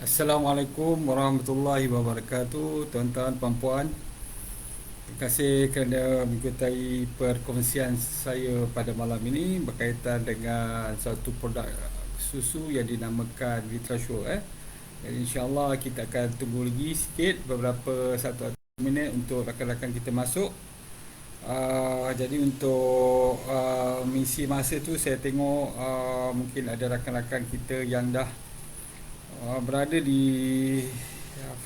Assalamualaikum warahmatullahi wabarakatuh, tuan-tuan, puan-puan. Terima kasih kerana mengikuti perkongsian saya pada malam ini berkaitan dengan satu produk susu yang dinamakan Vitrasure. Jadi insyaAllah kita akan tunggu lagi sikit beberapa satu atau minit untuk rakan-rakan kita masuk. Jadi untuk mengisi masa tu saya tengok mungkin ada rakan-rakan kita yang dah berada di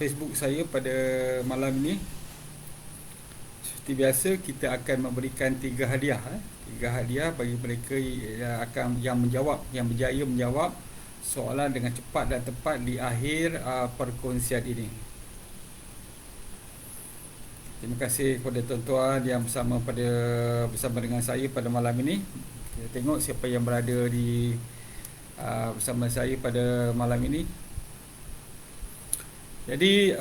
Facebook saya pada malam ini. Seperti biasa kita akan memberikan 3 hadiah. 3 hadiah bagi mereka yang akan yang berjaya menjawab soalan dengan cepat dan tepat di akhir perkongsian ini. Terima kasih kepada tuan-tuan yang bersama dengan saya pada malam ini. Kita tengok siapa yang berada di bersama saya pada malam ini. Jadi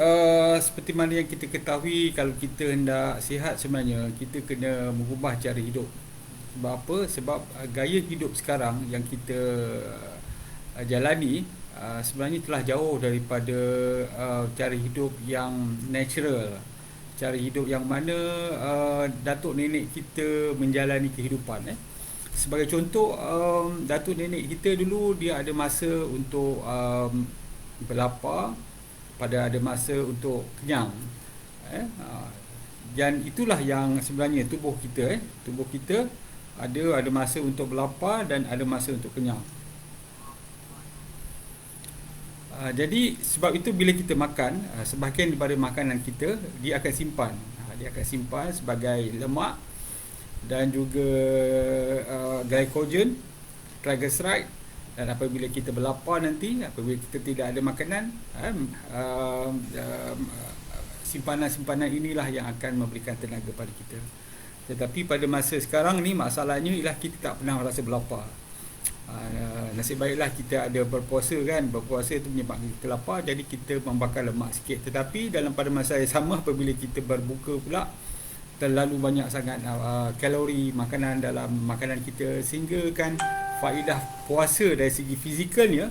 seperti mana yang kita ketahui, kalau kita hendak sihat sebenarnya kita kena mengubah cara hidup. Sebab apa? Sebab gaya hidup sekarang yang kita jalani sebenarnya telah jauh daripada cara hidup yang natural. Cara hidup yang mana datuk nenek kita menjalani kehidupan. Sebagai contoh, datuk nenek kita dulu dia ada masa untuk berlapar, pada ada masa untuk kenyang. Dan itulah yang sebenarnya tubuh kita ada masa untuk berlapar dan ada masa untuk kenyang. Jadi sebab itu bila kita makan, sebahagian daripada makanan kita dia akan simpan. Dia akan simpan sebagai lemak dan juga glycogen, triglyceride. Dan apabila kita berlapar nanti, apabila kita tidak ada makanan, simpanan-simpanan inilah yang akan memberikan tenaga pada kita. Tetapi pada masa sekarang ni masalahnya ialah kita tak pernah rasa berlapar. Nasib baiklah kita ada berpuasa kan. Berpuasa itu menyebabkan kita lapar, jadi kita membakar lemak sikit. Tetapi pada masa yang sama, apabila kita berbuka pula, terlalu banyak sangat kalori makanan dalam makanan kita, sehingga kan faedah puasa dari segi fizikalnya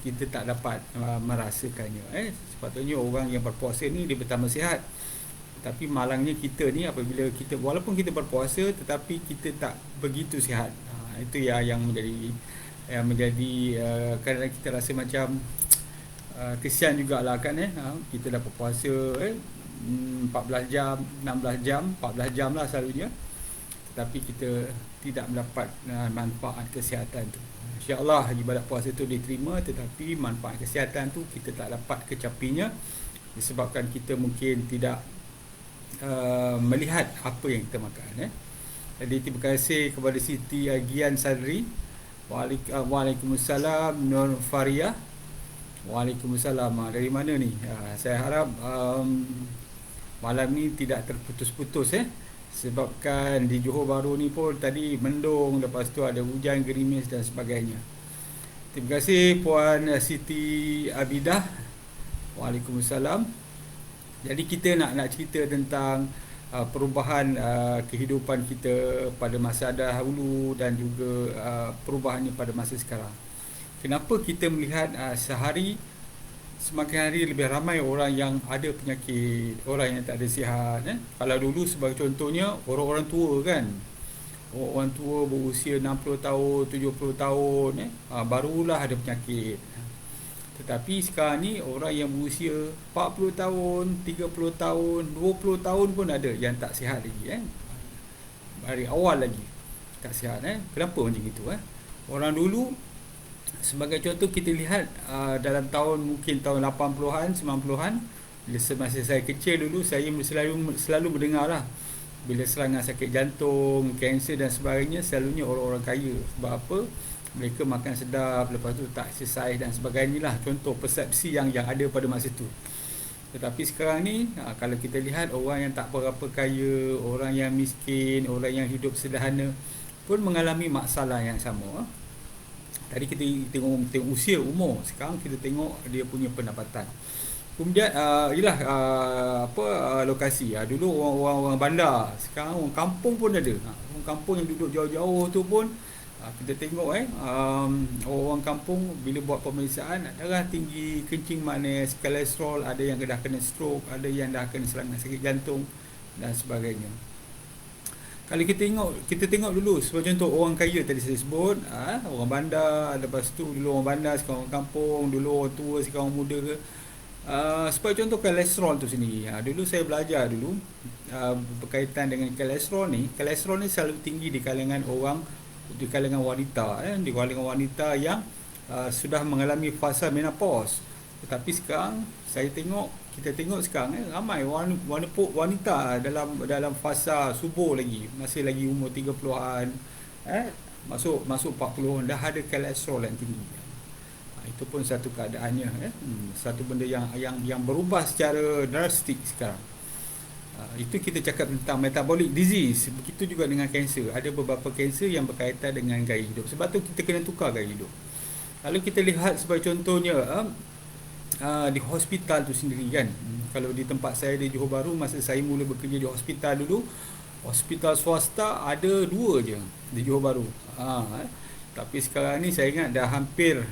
kita tak dapat merasakannya. Sepatutnya orang yang berpuasa ni dia bertambah sihat. Tapi malangnya kita ni, apabila kita walaupun kita berpuasa tetapi kita tak begitu sihat. Itu yang menjadi kadang-kadang kita rasa macam kesian jugalah kan. Kita dah berpuasa 14 jam, 16 jam, 14 jam lah selalunya, tetapi kita tidak mendapat manfaat kesihatan tu. InsyaAllah ibadat puasa tu diterima, tetapi manfaat kesihatan tu kita tak dapat kecapinya disebabkan kita mungkin tidak melihat apa yang kita makan. Jadi terima kasih kepada Siti Agian Sadri. Waalaikumsalam. Nur Faria. Waalaikumsalam. Dari mana ni? Saya harap malam ni tidak terputus-putus sebabkan di Johor Bahru ni pun tadi mendung, lepas tu ada hujan gerimis dan sebagainya. Terima kasih Puan Siti Abidah. Waalaikumsalam. Jadi kita nak cerita tentang perubahan kehidupan kita pada masa dahulu dan juga perubahannya pada masa sekarang. Kenapa kita melihat semakin hari lebih ramai orang yang ada penyakit, orang yang tak ada sihat. Kalau dulu sebagai contohnya orang-orang tua kan, orang tua berusia 60 tahun, 70 tahun barulah ada penyakit. Tetapi sekarang ni orang yang berusia 40 tahun, 30 tahun, 20 tahun pun ada yang tak sihat lagi. Dari awal lagi tak sihat. Kenapa macam itu? Orang dulu, sebagai contoh kita lihat dalam mungkin tahun 80-an, 90-an, bila semasa saya kecil dulu, saya selalu mendengar lah, bila serangan sakit jantung, kanser dan sebagainya, selalunya orang-orang kaya. Sebab apa? Mereka makan sedap, lepas tu tak exercise dan sebagainya lah. Contoh persepsi yang ada pada masa tu. Tetapi sekarang ni, kalau kita lihat orang yang tak berapa kaya, orang yang miskin, orang yang hidup sederhana pun mengalami masalah yang sama. Tadi kita tengok usia, umur. Sekarang kita tengok dia punya pendapatan. Kemudian lokasi. Dulu orang bandar, sekarang orang kampung pun ada. Orang kampung yang duduk jauh-jauh tu pun Kita tengok orang kampung bila buat pemeriksaan, darah tinggi, kencing manis, kolesterol, ada yang dah kena stroke, ada yang dah kena serangan sakit jantung dan sebagainya. Kalau kita tengok dulu sebagai contoh orang kaya tadi saya sebut, orang bandar, lepas tu dulu orang bandar, sekarang orang kampung, dulu orang tua, sekarang orang muda ke. Sebagai contoh kolesterol tu sendiri. Dulu saya belajar dulu berkaitan dengan kolesterol ni. Kolesterol ni selalu tinggi di kalangan wanita, di kalangan wanita yang sudah mengalami fasa menopause. Tetapi sekarang kita tengok sekarang ramai wanita dalam fasa subur lagi, masih lagi umur 30-an, masuk 40-an dah ada kolesterol yang tinggi. Itu pun satu keadaannya, satu benda yang berubah secara drastik sekarang. Itu kita cakap tentang metabolic disease. Begitu juga dengan kanser. Ada beberapa kanser yang berkaitan dengan gaya hidup. Sebab tu kita kena tukar gaya hidup. Lalu kita lihat sebagai contohnya di hospital tu sendiri kan. Kalau di tempat saya di Johor Bahru, masa saya mula bekerja di hospital dulu, hospital swasta ada 2 je di Johor Bahru. Tapi sekarang ni saya ingat dah hampir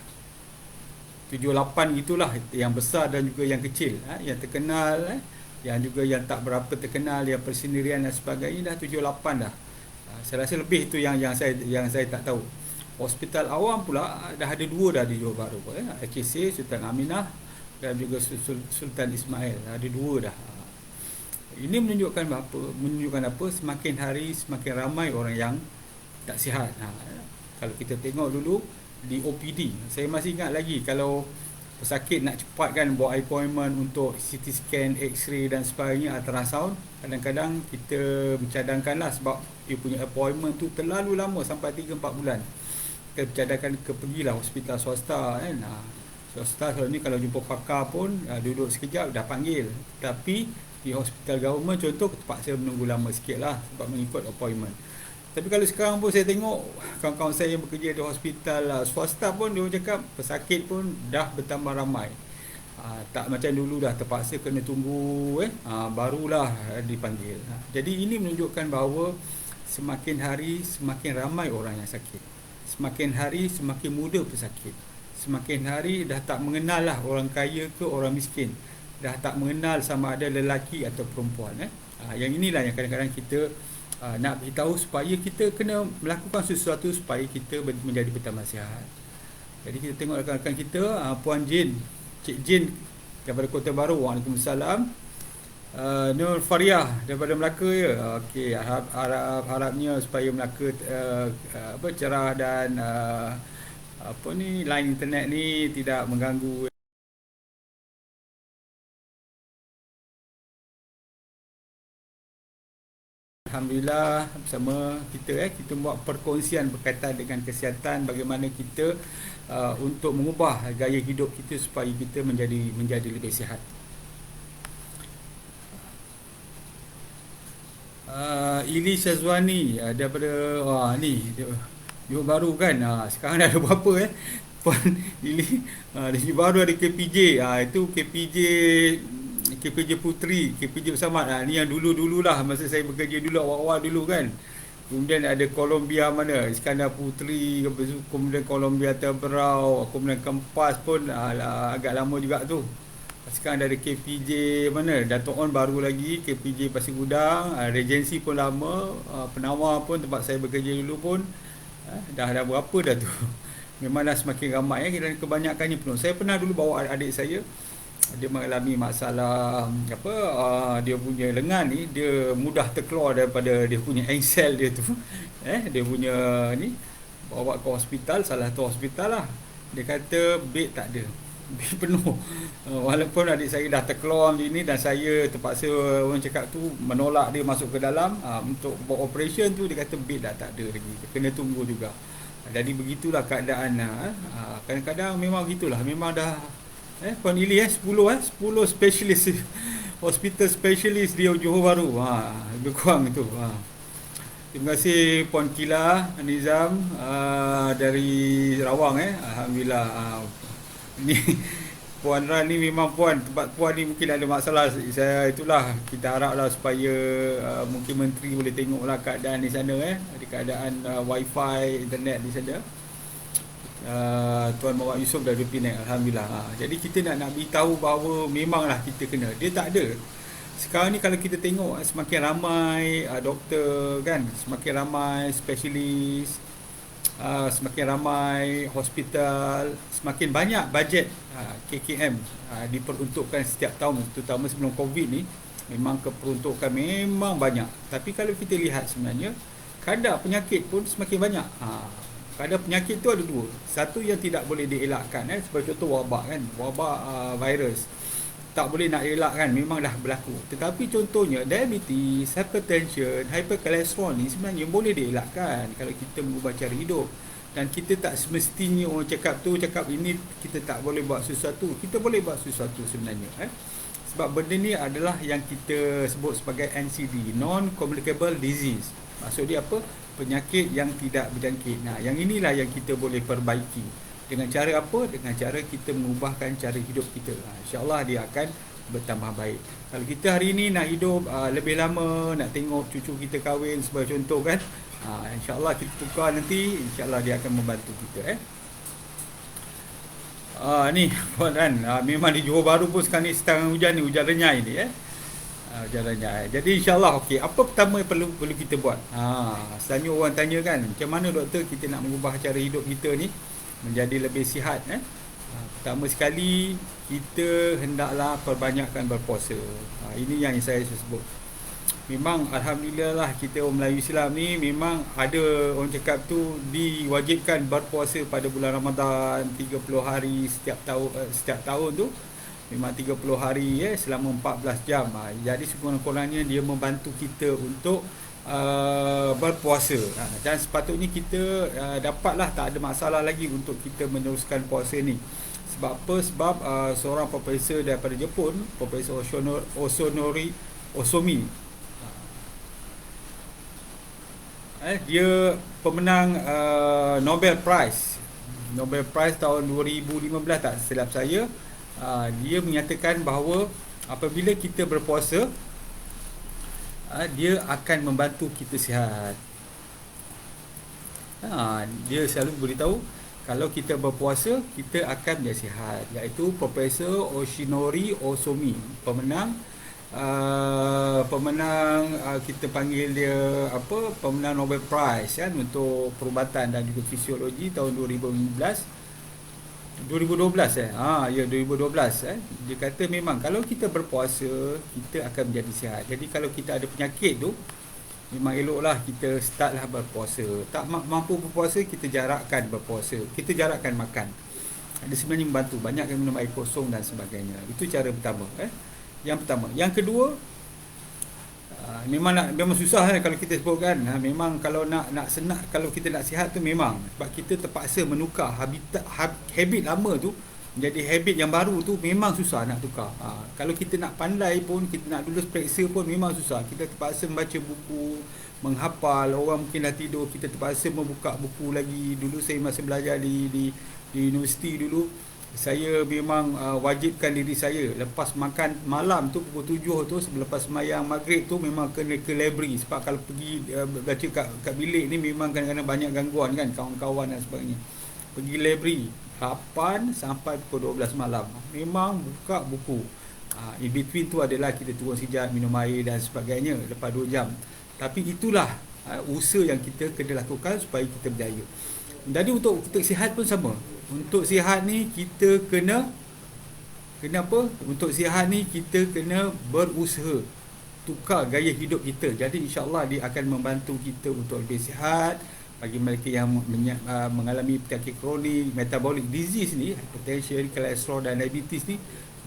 7-8 gitulah, yang besar dan juga yang kecil, yang terkenal, yang juga yang tak berapa terkenal, yang persendirian dan sebagainya, dah 7-8 dah. Saya rasa lebih tu yang saya tak tahu. Hospital awam pula dah ada 2 dah di Johor Bahru, AKC Sultan Aminah dan juga Sultan Ismail, ada 2 dah. Ini menunjukkan apa? Semakin hari semakin ramai orang yang tak sihat. Kalau kita tengok dulu di OPD, saya masih ingat lagi kalau pesakit nak cepat kan buat appointment untuk CT scan, X-ray dan sebagainya, ultrasound, kadang-kadang kita mencadangkanlah sebab dia punya appointment tu terlalu lama sampai 3-4 bulan. Kita mencadangkan pergilah hospital swasta kan. Swasta selalu ni kalau jumpa pakar pun duduk sekejap dah panggil. Tapi di hospital government contoh terpaksa menunggu lama sikit lah sebab mengikut appointment. Tapi kalau sekarang pun saya tengok kawan-kawan saya yang bekerja di hospital swasta pun dia cakap pesakit pun dah bertambah ramai. Tak macam dulu dah terpaksa kena tunggu barulah dipanggil. Jadi ini menunjukkan bahawa semakin hari semakin ramai orang yang sakit. Semakin hari semakin muda pesakit. Semakin hari dah tak mengenal lah orang kaya ke orang miskin. Dah tak mengenal sama ada lelaki atau perempuan. Yang inilah yang kadang-kadang kita nak beritahu supaya kita kena melakukan sesuatu supaya kita menjadi bertambah sihat. Jadi kita tengok rakan-rakan kita, Puan Jin, Cik Jin daripada Kota Baru. Waalaikumsalam. Nur Fariah daripada Melaka ya. Okey, harapnya supaya Melaka cerah dan line internet ni tidak mengganggu. Alhamdulillah bersama kita buat perkongsian berkaitan dengan kesihatan, bagaimana kita untuk mengubah gaya hidup kita supaya kita menjadi lebih sihat. Ili Syazwani daripada ni Johor Bahru kan. Sekarang dah ada berapa Puan Ili di Johor Bahru ada KPJ. Itu KPJ Putri, KPJ Bersamad. Ni yang dulu-dululah masa saya bekerja dulu, awal-awal dulu kan. Kemudian ada Columbia mana, Iskandar Putri, kemudian Columbia Terberau, kemudian Kempas pun agak lama juga tu. Sekarang ada KPJ mana, Dato' On baru lagi, KPJ Pasir Gudang, Regency pun lama, Penawar pun tempat saya bekerja dulu pun dah berapa dah tu. Memang dah semakin ramai dan kebanyakannya penuh. Saya pernah dulu bawa adik saya, dia mengalami masalah dia punya lengan ni, dia mudah terkeluar daripada dia punya engsel dia tu. Dia punya ni bawa ke hospital, salah satu hospital lah. Dia kata bed tak ada, bed penuh. Walaupun adik saya dah terkeluar macam ni dan saya terpaksa, orang cakap tu, menolak dia masuk ke dalam untuk buat operation tu, dia kata bed dah tak ada lagi, kena tunggu juga. Jadi begitulah keadaan. Kadang-kadang memang gitulah, memang dah Puan Ili 10 specialist hospital specialist di Johor Bahru. Lebih kurang itu. Terima kasih Puan Kila Nizam dari Rawang. Alhamdulillah. Ini Puan Ran ni memang Puan, tempat Puan ni mungkin ada masalah. Saya itulah kita haraplah supaya mungkin menteri boleh tengoklah keadaan di sana, ada keadaan wifi, internet di sana. Tuan Muhammad Yusof dah ada Penang, alhamdulillah. Jadi kita nak beritahu bahawa memanglah kita kena. Dia tak ada. Sekarang ni kalau kita tengok semakin ramai doktor kan, semakin ramai spesialis, semakin ramai hospital, semakin banyak bajet KKM diperuntukkan setiap tahun, terutama sebelum Covid ni. Memang keperuntukan memang banyak. Tapi kalau kita lihat sebenarnya kadar penyakit pun semakin banyak. Kadar penyakit tu ada dua. Satu yang tidak boleh dielakkan, seperti contoh wabak kan, wabak virus tak boleh nak elakkan, memang dah berlaku. Tetapi contohnya diabetes, hypertension, hyperkolesterol ni sebenarnya boleh dielakkan kalau kita mengubah cara hidup. Dan kita tak semestinya orang cakap ini kita tak boleh buat sesuatu. Kita boleh buat sesuatu sebenarnya. Sebab benda ni adalah yang kita sebut sebagai NCD, non-communicable disease. Maksud dia apa? Penyakit yang tidak berjangkit. Nah, yang inilah yang kita boleh perbaiki. Dengan cara apa? Dengan cara kita mengubahkan cara hidup kita. InsyaAllah dia akan bertambah baik. Kalau kita hari ini nak hidup lebih lama, nak tengok cucu kita kahwin sebagai contoh kan, InsyaAllah kita tukar nanti, InsyaAllah dia akan membantu kita. Ni kan, memang di Johor Bahru pun sekarang ni setengah hujan ni, hujan renyai ni. Hujan renyai. Jadi insyaAllah okey. Apa pertama yang perlu kita buat? Selanjutnya orang tanya kan, macam mana doktor kita nak mengubah cara hidup kita ni menjadi lebih sihat. Pertama sekali, kita hendaklah perbanyakkan berpuasa. Ini yang saya sebut. Memang alhamdulillah lah, kita orang Melayu Islam ni memang ada orang cakap tu diwajibkan berpuasa pada bulan Ramadan 30 hari setiap tahun tu. Memang 30 hari selama 14 jam. Jadi sekurang-kurangnya dia membantu kita untuk berpuasa. Dan sepatutnya kita dapatlah, tak ada masalah lagi untuk kita meneruskan puasa ni. Sebab apa? Sebab seorang profesor daripada Jepun, Profesor Osunori Osomi, dia pemenang Nobel Prize tahun 2015 tak silap saya. Dia menyatakan bahawa apabila kita berpuasa, dia akan membantu kita sihat. Dia selalu beritahu kalau kita berpuasa kita akan menjadi sihat. Iaitu Profesor Oshinori Osomi, pemenang kita panggil dia pemenang Nobel Prize kan, untuk perubatan dan juga fisiologi tahun 2012. 2012 dia kata memang kalau kita berpuasa kita akan menjadi sihat. Jadi kalau kita ada penyakit tu, memang eloklah kita startlah berpuasa. Tak mampu berpuasa, kita jarakkan berpuasa, kita jarakkan makan. Dia sebenarnya membantu, banyakkan minum air kosong dan sebagainya. Itu cara pertama. Yang pertama. Yang kedua, memang susah kalau kita sebut kan. Memang kalau nak senang, kalau kita nak sihat tu memang sebab kita terpaksa menukar habit lama tu menjadi habit yang baru tu, memang susah nak tukar. Kalau kita nak pandai pun, kita nak dulu periksa pun memang susah. Kita terpaksa membaca buku, menghafal. Orang mungkin dah tidur, kita terpaksa membuka buku lagi. Dulu saya masa belajar di universiti dulu, saya memang wajibkan diri saya lepas makan malam tu pukul 7 tu, selepas sembahyang maghrib tu memang kena ke library. Sebab kalau pergi baca kat bilik ni memang kadang-kadang banyak gangguan kan, kawan-kawan dan sebagainya. Pergi library 8 sampai pukul 12 malam memang buka buku. In between tu adalah kita turun sejak, minum air dan sebagainya lepas 2 jam. Tapi itulah usaha yang kita kena lakukan supaya kita berjaya. Jadi untuk sihat pun sama. Untuk sihat ni kita kena apa? Untuk sihat ni kita kena berusaha tukar gaya hidup kita. Jadi insya-Allah dia akan membantu kita untuk lebih sihat. Bagi mereka yang mengalami penyakit kronik, metabolic disease ni, hypertension, kolesterol dan diabetes ni,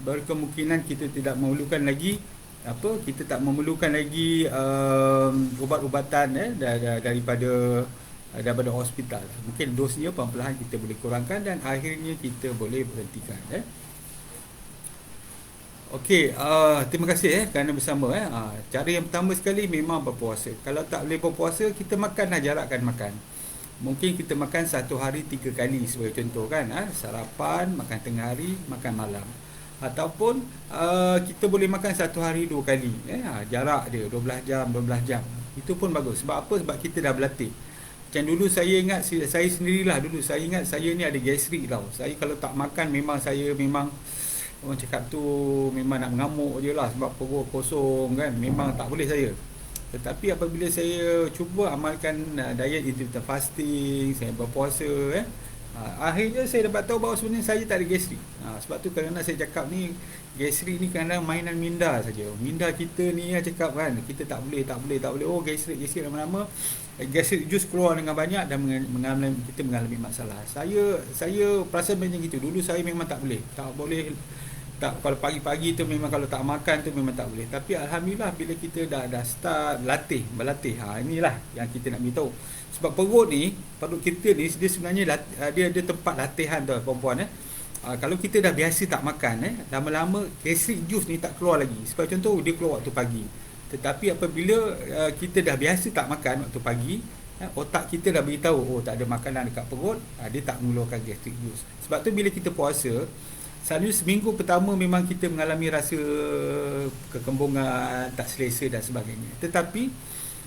berkemungkinan kita tidak memerlukan lagi kita tak memerlukan lagi ubat-ubatan daripada hospital. Mungkin dosnya perlahan-lahan kita boleh kurangkan dan akhirnya kita boleh berhentikan. Okey, terima kasih kerana bersama. Cara yang pertama sekali memang berpuasa. Kalau tak boleh berpuasa, kita makanlah, jarakkan makan. Mungkin kita makan satu hari 3 kali sebagai contoh kan. Sarapan, makan tengah hari, makan malam. ataupun kita boleh makan satu hari 2 kali, jarak dia 12 jam 12 jam. Itu pun bagus. Sebab apa? Sebab kita dah berlatih. Macam dulu saya ingat, saya sendirilah dulu, saya ingat saya ni ada gastrik tau. Saya kalau tak makan memang orang cakap tu memang nak mengamuk je lah, sebab perut kosong kan, memang tak boleh saya. Tetapi apabila saya cuba amalkan diet intermittent fasting, saya berpuasa, akhirnya saya dapat tahu bahawa sebenarnya saya tak ada gastrik. Sebab tu kadang-kadang saya cakap ni, gastrik ni kadang-kadang mainan minda saja. Minda kita ni cakap kan, kita tak boleh. Oh gastrik lama-lama gastrik jus keluar dengan banyak dan kita mengalami masalah. Saya perasan macam gitu. Dulu saya memang tak boleh. Kalau pagi-pagi tu memang, kalau tak makan tu memang tak boleh. Tapi alhamdulillah bila kita dah start berlatih, inilah yang kita nak beritahu. Sebab perut kita ni dia sebenarnya dia ada tempat latihan tu perempuan. Kalau kita dah biasa tak makan, lama-lama gastrik jus ni tak keluar lagi. Sebab contoh dia keluar waktu pagi. Tetapi apabila kita dah biasa tak makan waktu pagi, otak kita dah beritahu, tak ada makanan dekat perut, dia tak mengeluarkan gastrik jus. Sebab tu bila kita puasa, selalu seminggu pertama memang kita mengalami rasa kekembungan, tak selesa dan sebagainya. Tetapi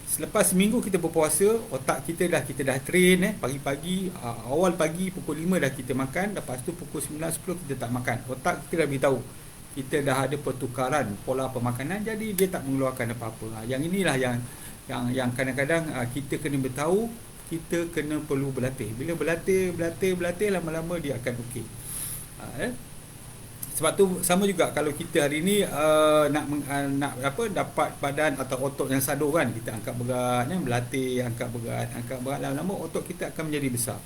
selepas seminggu kita berpuasa, otak kita dah train, pagi-pagi, awal pagi pukul 5 dah kita makan, lepas tu pukul 9, 10 kita tak makan. Otak kita dah beritahu kita dah ada pertukaran pola pemakanan, jadi dia tak mengeluarkan apa-apa. Yang inilah yang kadang-kadang kita kena bertahu, kita kena perlu berlatih. Bila berlatih lama-lama dia akan okey. Sebab tu sama juga kalau kita hari ni nak dapat badan atau otot yang sado kan, kita angkat berat, berlatih angkat berat lama-lama otot kita akan menjadi besar.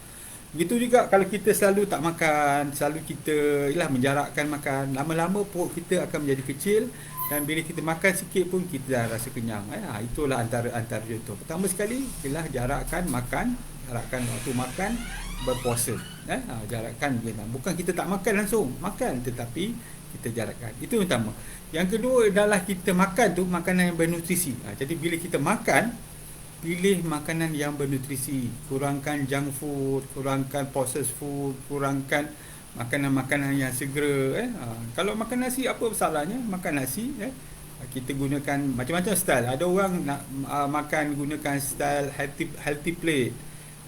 Begitu juga kalau kita selalu tak makan, selalu kita menjarakkan makan, lama-lama perut kita akan menjadi kecil, dan bila kita makan sikit pun kita dah rasa kenyang. Itulah antara contoh. Pertama sekali ialah jarakkan waktu makan, berpuasa. Jarakkan, bukan kita tak makan langsung, makan tetapi kita jarakkan. Itu yang pertama. Yang kedua adalah kita makan tu makanan yang bernutrisi. Jadi bila kita makan, pilih makanan yang bernutrisi, kurangkan junk food, kurangkan processed food, kurangkan makanan-makanan yang segera. Kalau makan nasi, apa masalahnya? Makan nasi, kita gunakan macam-macam style. Ada orang nak makan gunakan style healthy plate.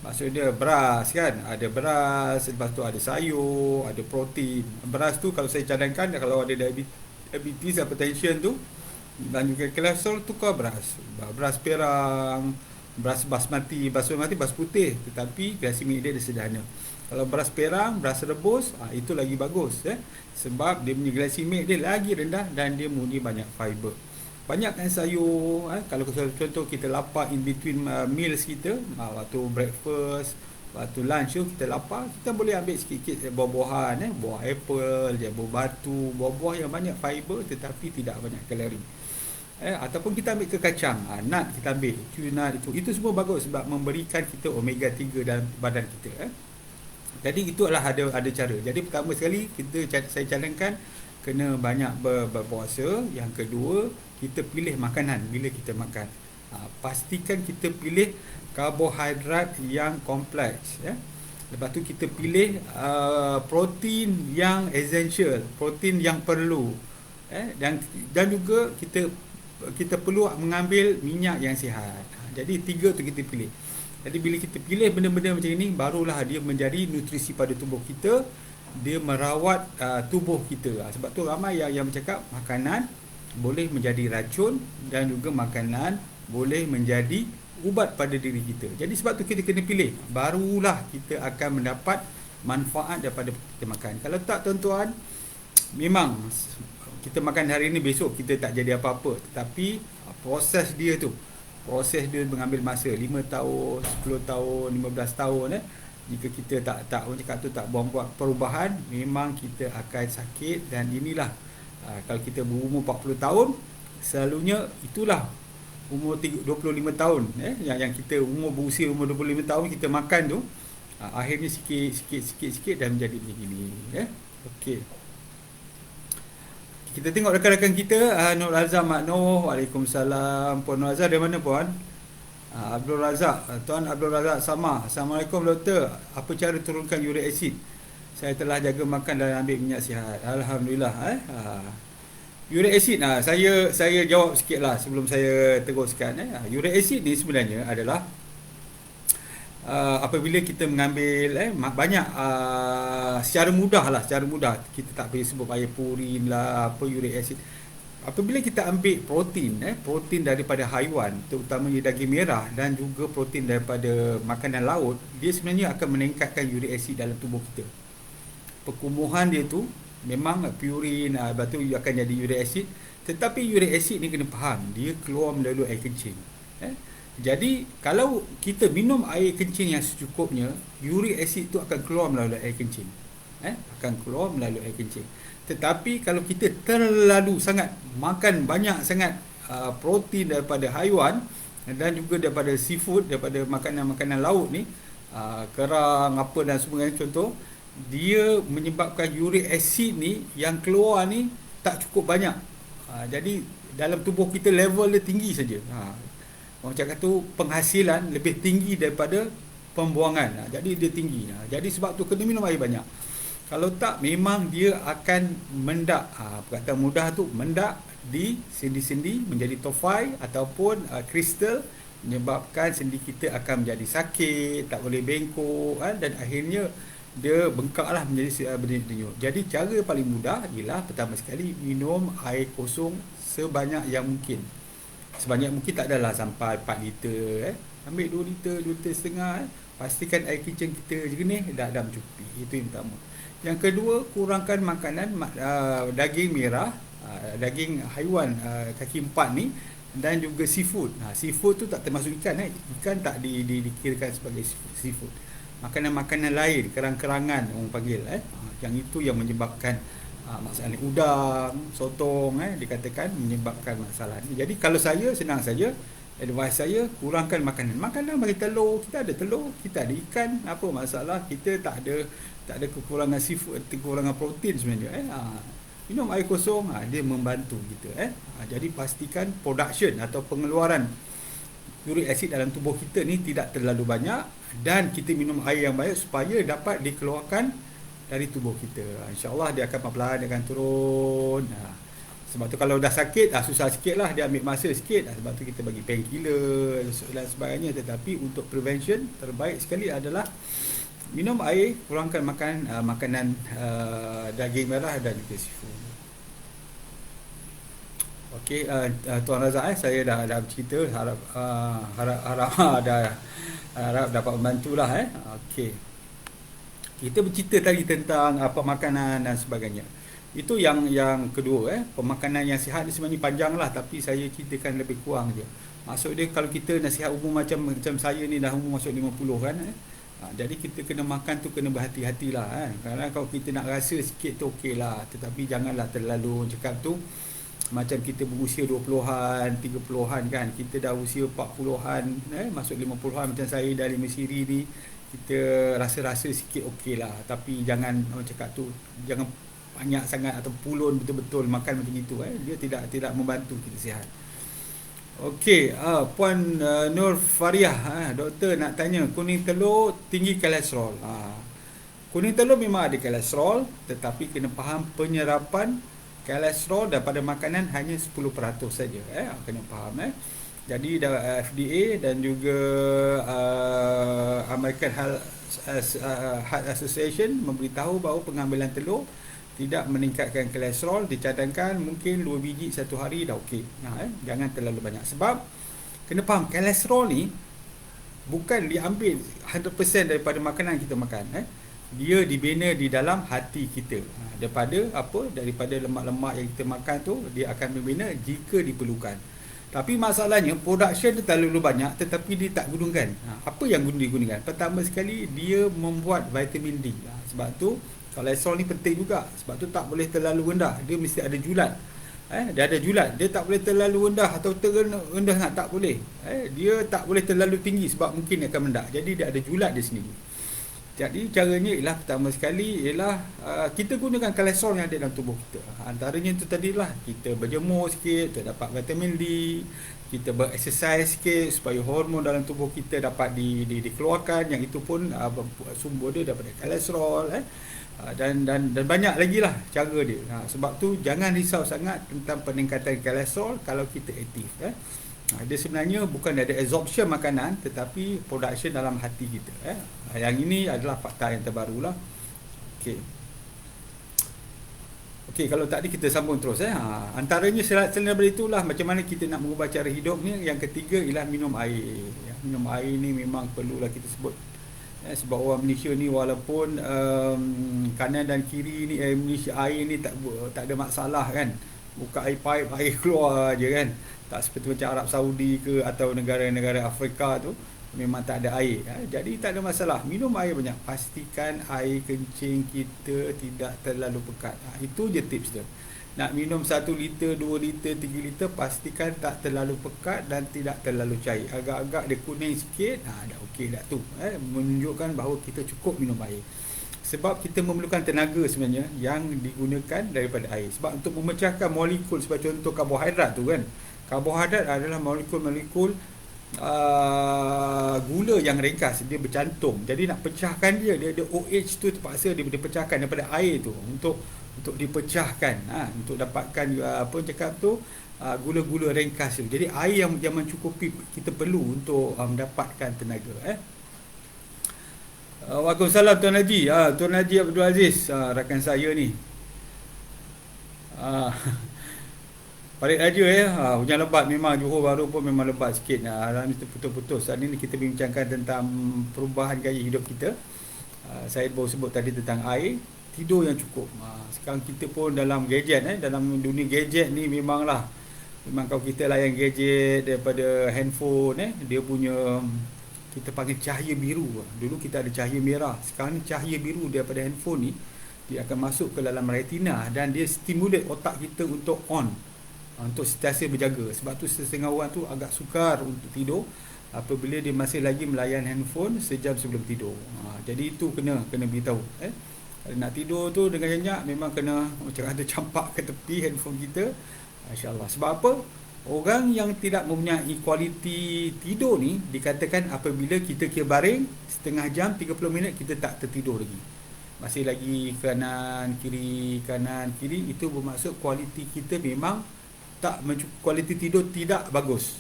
Maksudnya beras kan, ada beras, lepas tu ada sayur, ada protein. Beras tu kalau saya cadangkan, kalau ada diabetes, hypertension tu dan juga kolesterol, tukar beras perang, beras basmati beras putih, tetapi glikemik dia sederhana. Kalau beras perang, beras rebus, itu lagi bagus, sebab dia punya glikemik dia lagi rendah dan dia mempunyai banyak fiber. Banyakkan sayur, kalau contoh kita lapar in between meals kita, waktu breakfast, waktu lunch kita lapar, kita boleh ambil sikit-sikit buah-buahan, buah apple, buah batu, buah-buah yang banyak fiber tetapi tidak banyak kalori. Ataupun kita ambil ke kacang, nut kita ambil, nut itu semua bagus sebab memberikan kita omega 3 dalam badan kita. Jadi itu adalah ada cara. Jadi pertama sekali saya cadangkan kena banyak berpuasa. Yang kedua, kita pilih makanan bila kita makan. Pastikan kita pilih karbohidrat yang kompleks. Lepas tu kita pilih protein yang essential, protein yang perlu. Dan juga kita perlu mengambil minyak yang sihat. Jadi 3 tu kita pilih. Jadi bila kita pilih benda-benda macam ini, barulah dia menjadi nutrisi pada tubuh kita. Dia merawat tubuh kita. Sebab tu ramai yang bercakap makanan boleh menjadi racun dan juga makanan boleh menjadi ubat pada diri kita. Jadi sebab tu kita kena pilih, barulah kita akan mendapat manfaat daripada kita makan. Kalau tak tuan-tuan, memang kita makan hari ini, besok kita tak jadi apa-apa. Tetapi proses dia mengambil masa 5 tahun, 10 tahun, 15 tahun. Jika kita tak orang cakap tu tak buat perubahan, memang kita akan sakit. Dan inilah kalau kita berumur 40 tahun, selalunya itulah umur 25 tahun, yang kita berusia umur 25 tahun kita makan tu, akhirnya sikit dan menjadi begini. Okey. Kita tengok rakan-rakan kita, Nur Azhar Mak Noh. Waalaikumsalam. Puan Nur Azhar dari mana puan? Abdul Razak, Tuan Abdul Razak sama. Assalamualaikum doktor. Apa cara turunkan uric acid? Saya telah jaga makan dan ambil minyak sihat. Alhamdulillah. Uric acid, saya jawab sikit lah sebelum saya teruskan. Uric acid ni sebenarnya adalah apabila kita mengambil banyak secara mudah kita tak perlu sebut air purin lah, apa uric acid. Apabila kita ambil protein daripada haiwan, terutamanya daging merah, dan juga protein daripada makanan laut, dia sebenarnya akan meningkatkan uric acid dalam tubuh kita. Perkumuhan dia tu memang purin, lepas tu akan jadi uric acid. Tetapi uric acid ni kena faham, dia keluar melalui air kencing. Jadi kalau kita minum air kencing yang secukupnya, uric acid tu akan keluar melalui air kencing. Tetapi kalau kita terlalu sangat makan banyak sangat protein daripada haiwan dan juga daripada seafood, daripada makanan-makanan laut ni, kerang apa dan sebagainya contoh, dia menyebabkan uric acid ni yang keluar ni tak cukup banyak. Jadi dalam tubuh kita level dia tinggi saja. Orang cakap tu penghasilan lebih tinggi daripada pembuangan. Jadi dia tinggi. Jadi sebab tu kena minum air banyak. Kalau tak, memang dia akan mendak. Perkataan mudah tu, mendak di sendi-sendi menjadi tofai ataupun kristal, menyebabkan sendi kita akan menjadi sakit, tak boleh bengkok, dan akhirnya dia bengkak lah menjadi berdenyut. Jadi cara paling mudah ialah pertama sekali minum air kosong sebanyak yang mungkin. Sebanyak mungkin tak adalah sampai 4 liter. Ambil 2 liter, 2 liter setengah. Pastikan air kencing kita jernih, dah mencukupi. Itu yang pertama. Yang kedua, kurangkan makanan daging merah, daging haiwan kaki 4 ni, dan juga seafood. Seafood tu tak termasuk ikan. Ikan tak dikirakan sebagai seafood. Makanan-makanan lain, kerang-kerangan orang panggil, yang itu yang menyebabkan masalah ni. Udang, sotong, dikatakan menyebabkan masalah ni. Jadi kalau saya, senang saja, advice saya, kurangkan makanan bagi telur. Kita ada telur, kita ada ikan, apa masalah? Kita tak ada kekurangan seafood, kekurangan protein sebenarnya. Minum air kosong, dia membantu kita. Jadi pastikan production atau pengeluaran uric acid dalam tubuh kita ni tidak terlalu banyak, dan kita minum air yang baik supaya dapat dikeluarkan dari tubuh kita. InsyaAllah dia akan pelan-pelan, dia akan turun. Sebab tu kalau dah sakit, susah sikit lah, dia ambil masa sikit. Sebab tu kita bagi painkiller dan sebagainya. Tetapi untuk prevention, terbaik sekali adalah minum air, kurangkan makan makanan daging merah dan juga seafood. Okey, Tuan Razak, saya dah bercerita, harap dapat membantulah. Okey. Kita bercerita tadi tentang apa makanan dan sebagainya. Itu yang kedua. Pemakanan yang sihat ni sebenarnya panjang lah, tapi saya ceritakan lebih kurang je. Maksud dia, kalau kita nasihat umum macam saya ni dah umur masuk 50 kan, jadi kita kena makan tu kena berhati-hatilah. Kerana kalau kita nak rasa sikit tu okey lah, tetapi janganlah terlalu cakap tu macam kita berusia 20-an, 30-an kan, kita dah usia 40-an, masuk 50-an macam saya dari Mesiri ni, kita rasa-rasa sikit okey lah. Tapi jangan orang cakap tu, jangan banyak sangat atau pulun betul-betul makan macam itu. Dia tidak membantu kita sihat. Okey, Puan Nur Fariah, doktor nak tanya, kuning telur tinggi kolesterol. Kuning telur memang ada kolesterol, tetapi kena faham penyerapan kolesterol daripada makanan hanya 10% saja. Kena faham. Jadi FDA dan juga American Heart Association memberitahu bahawa pengambilan telur tidak meningkatkan kolesterol. Dicadangkan mungkin 2 biji satu hari dah okey. Jangan terlalu banyak. Sebab kena faham, kolesterol ni bukan diambil 100% daripada makanan kita makan. Dia dibina di dalam hati kita. Daripada lemak-lemak yang kita makan tu, dia akan membina jika diperlukan. Tapi masalahnya production dia terlalu banyak tetapi dia tak gunakan. Apa yang digunakan? Pertama sekali, dia membuat vitamin D. Sebab tu kolesterol ni penting juga. Sebab tu tak boleh terlalu rendah. Dia mesti ada julat. Dia ada julat. Dia tak boleh terlalu rendah atau rendah sangat, tak boleh. Dia tak boleh terlalu tinggi sebab mungkin dia akan mendak. Jadi dia ada julat di sini. Jadi caranya ialah, pertama sekali ialah kita gunakan kolesterol yang ada dalam tubuh kita. Antaranya itu tadilah, kita berjemur sikit untuk dapat vitamin D, kita berexercise sikit supaya hormon dalam tubuh kita dapat dikeluarkan, yang itu pun sumber dia daripada kolesterol, dan banyak lagi lah cara dia. Sebab tu jangan risau sangat tentang peningkatan kolesterol kalau kita aktif. Dia sebenarnya bukan ada absorption makanan, tetapi production dalam hati kita. Yang ini adalah fakta yang terbaru lah. Okey, kalau tak ada kita sambung terus. Antaranya selain daripada itulah macam mana kita nak mengubah cara hidup ni. Yang ketiga ialah minum air. Minum air ni memang perlulah kita sebut. Sebab orang Malaysia ni walaupun kanan dan kiri ni Malaysia air ni tak ada masalah kan. Buka air pipe, air keluar je kan. Tak seperti macam Arab Saudi ke atau negara-negara Afrika tu memang tak ada air. Jadi tak ada masalah. Minum air banyak. Pastikan air kencing kita tidak terlalu pekat. Itu je tips dia. Nak minum 1 liter, 2 liter, 3 liter, pastikan tak terlalu pekat dan tidak terlalu cair. Agak-agak dia kuning sikit, dah okey dah tu. Menunjukkan bahawa kita cukup minum air. Sebab kita memerlukan tenaga sebenarnya yang digunakan daripada air. Sebab untuk memecahkan molekul, sebagai contoh karbohidrat tu kan. Karbohidrat adalah molekul-molekul gula yang ringkas, dia bercantum. Jadi nak pecahkan dia OH tu terpaksa dia dipecahkan daripada air tu untuk dipecahkan, untuk dapatkan gula-gula ringkas tu. Jadi air yang mencukupi kita perlu untuk mendapatkan tenaga. Waalaikumsalam Tuan Haji. Tuan Haji Abdul Aziz, rakan saya ni. Parit raja hujan lebat memang. Johor Bahru pun memang lebat sikit. Hari ni putus-putus. Hari ni kita bincangkan tentang perubahan gaya hidup kita. Saya baru sebut tadi tentang air, tidur yang cukup. Sekarang kita pun dalam gadget, dalam dunia gadget ni memang kalau kita layan gadget daripada handphone, dia punya, kita panggil cahaya biru. Dulu kita ada cahaya merah. Sekarang ni cahaya biru daripada handphone ni, dia akan masuk ke dalam retina dan dia stimulate otak kita untuk untuk sentiasa berjaga. Sebab tu setengah orang tu agak sukar untuk tidur apabila dia masih lagi melayan handphone sejam sebelum tidur. Jadi itu kena beritahu. Kalau nak tidur tu dengan nyenyak, memang kena macam ada campak ke tepi handphone kita. InsyaAllah. Sebab apa? Orang yang tidak mempunyai kualiti tidur ni, dikatakan apabila kita kira baring setengah jam 30 minit kita tak tertidur lagi, masih lagi kanan kiri, itu bermaksud kualiti kita memang tak, kualiti tidur tidak bagus.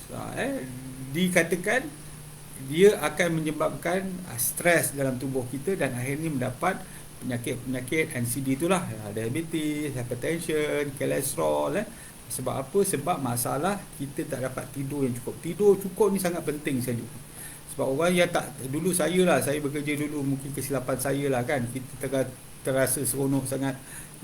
Dikatakan dia akan menyebabkan stres dalam tubuh kita dan akhirnya mendapat penyakit NCD itulah, diabetes, hypertension, kolesterol. Sebab apa? Sebab masalah kita tak dapat tidur yang cukup. Tidur cukup ni sangat penting sekali. Sebab orang yang tak, dulu saya bekerja dulu, mungkin kesilapan saya lah kan, kita terasa seronok sangat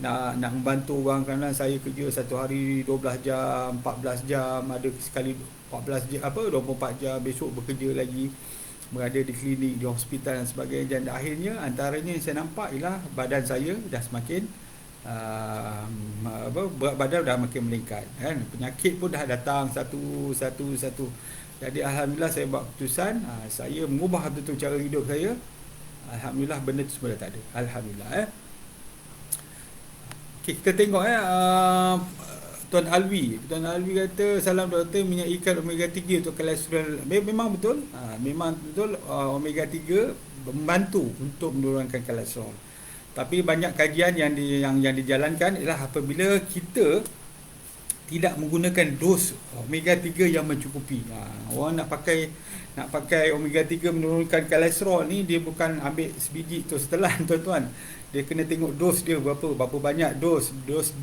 nak membantu orang. Kerana saya kerja satu hari 12 jam, 14 jam, ada sekali 14 jam, 24 jam, besok bekerja lagi, berada di klinik, di hospital dan sebagainya. Dan akhirnya antaranya yang saya nampak ialah badan saya dah semakin berat badan dah makin meningkat kan? Penyakit pun dah datang satu. Jadi alhamdulillah saya buat keputusan, saya mengubah betul cara hidup saya. Alhamdulillah benda tu semua dah tak ada. Alhamdulillah. Okay, kita tengok Tuan Alwi kata, salam doktor, minyak ikan omega 3 untuk kolesterol. Memang betul. Memang betul, omega 3 membantu untuk menurunkan kolesterol. Tapi banyak kajian yang dijalankan ialah apabila kita tidak menggunakan dos omega 3 yang mencukupi. Orang nak pakai omega 3 menurunkan kolesterol ni, dia bukan ambil sebiji tu setelan tuan-tuan. Dia kena tengok dos dia berapa banyak dos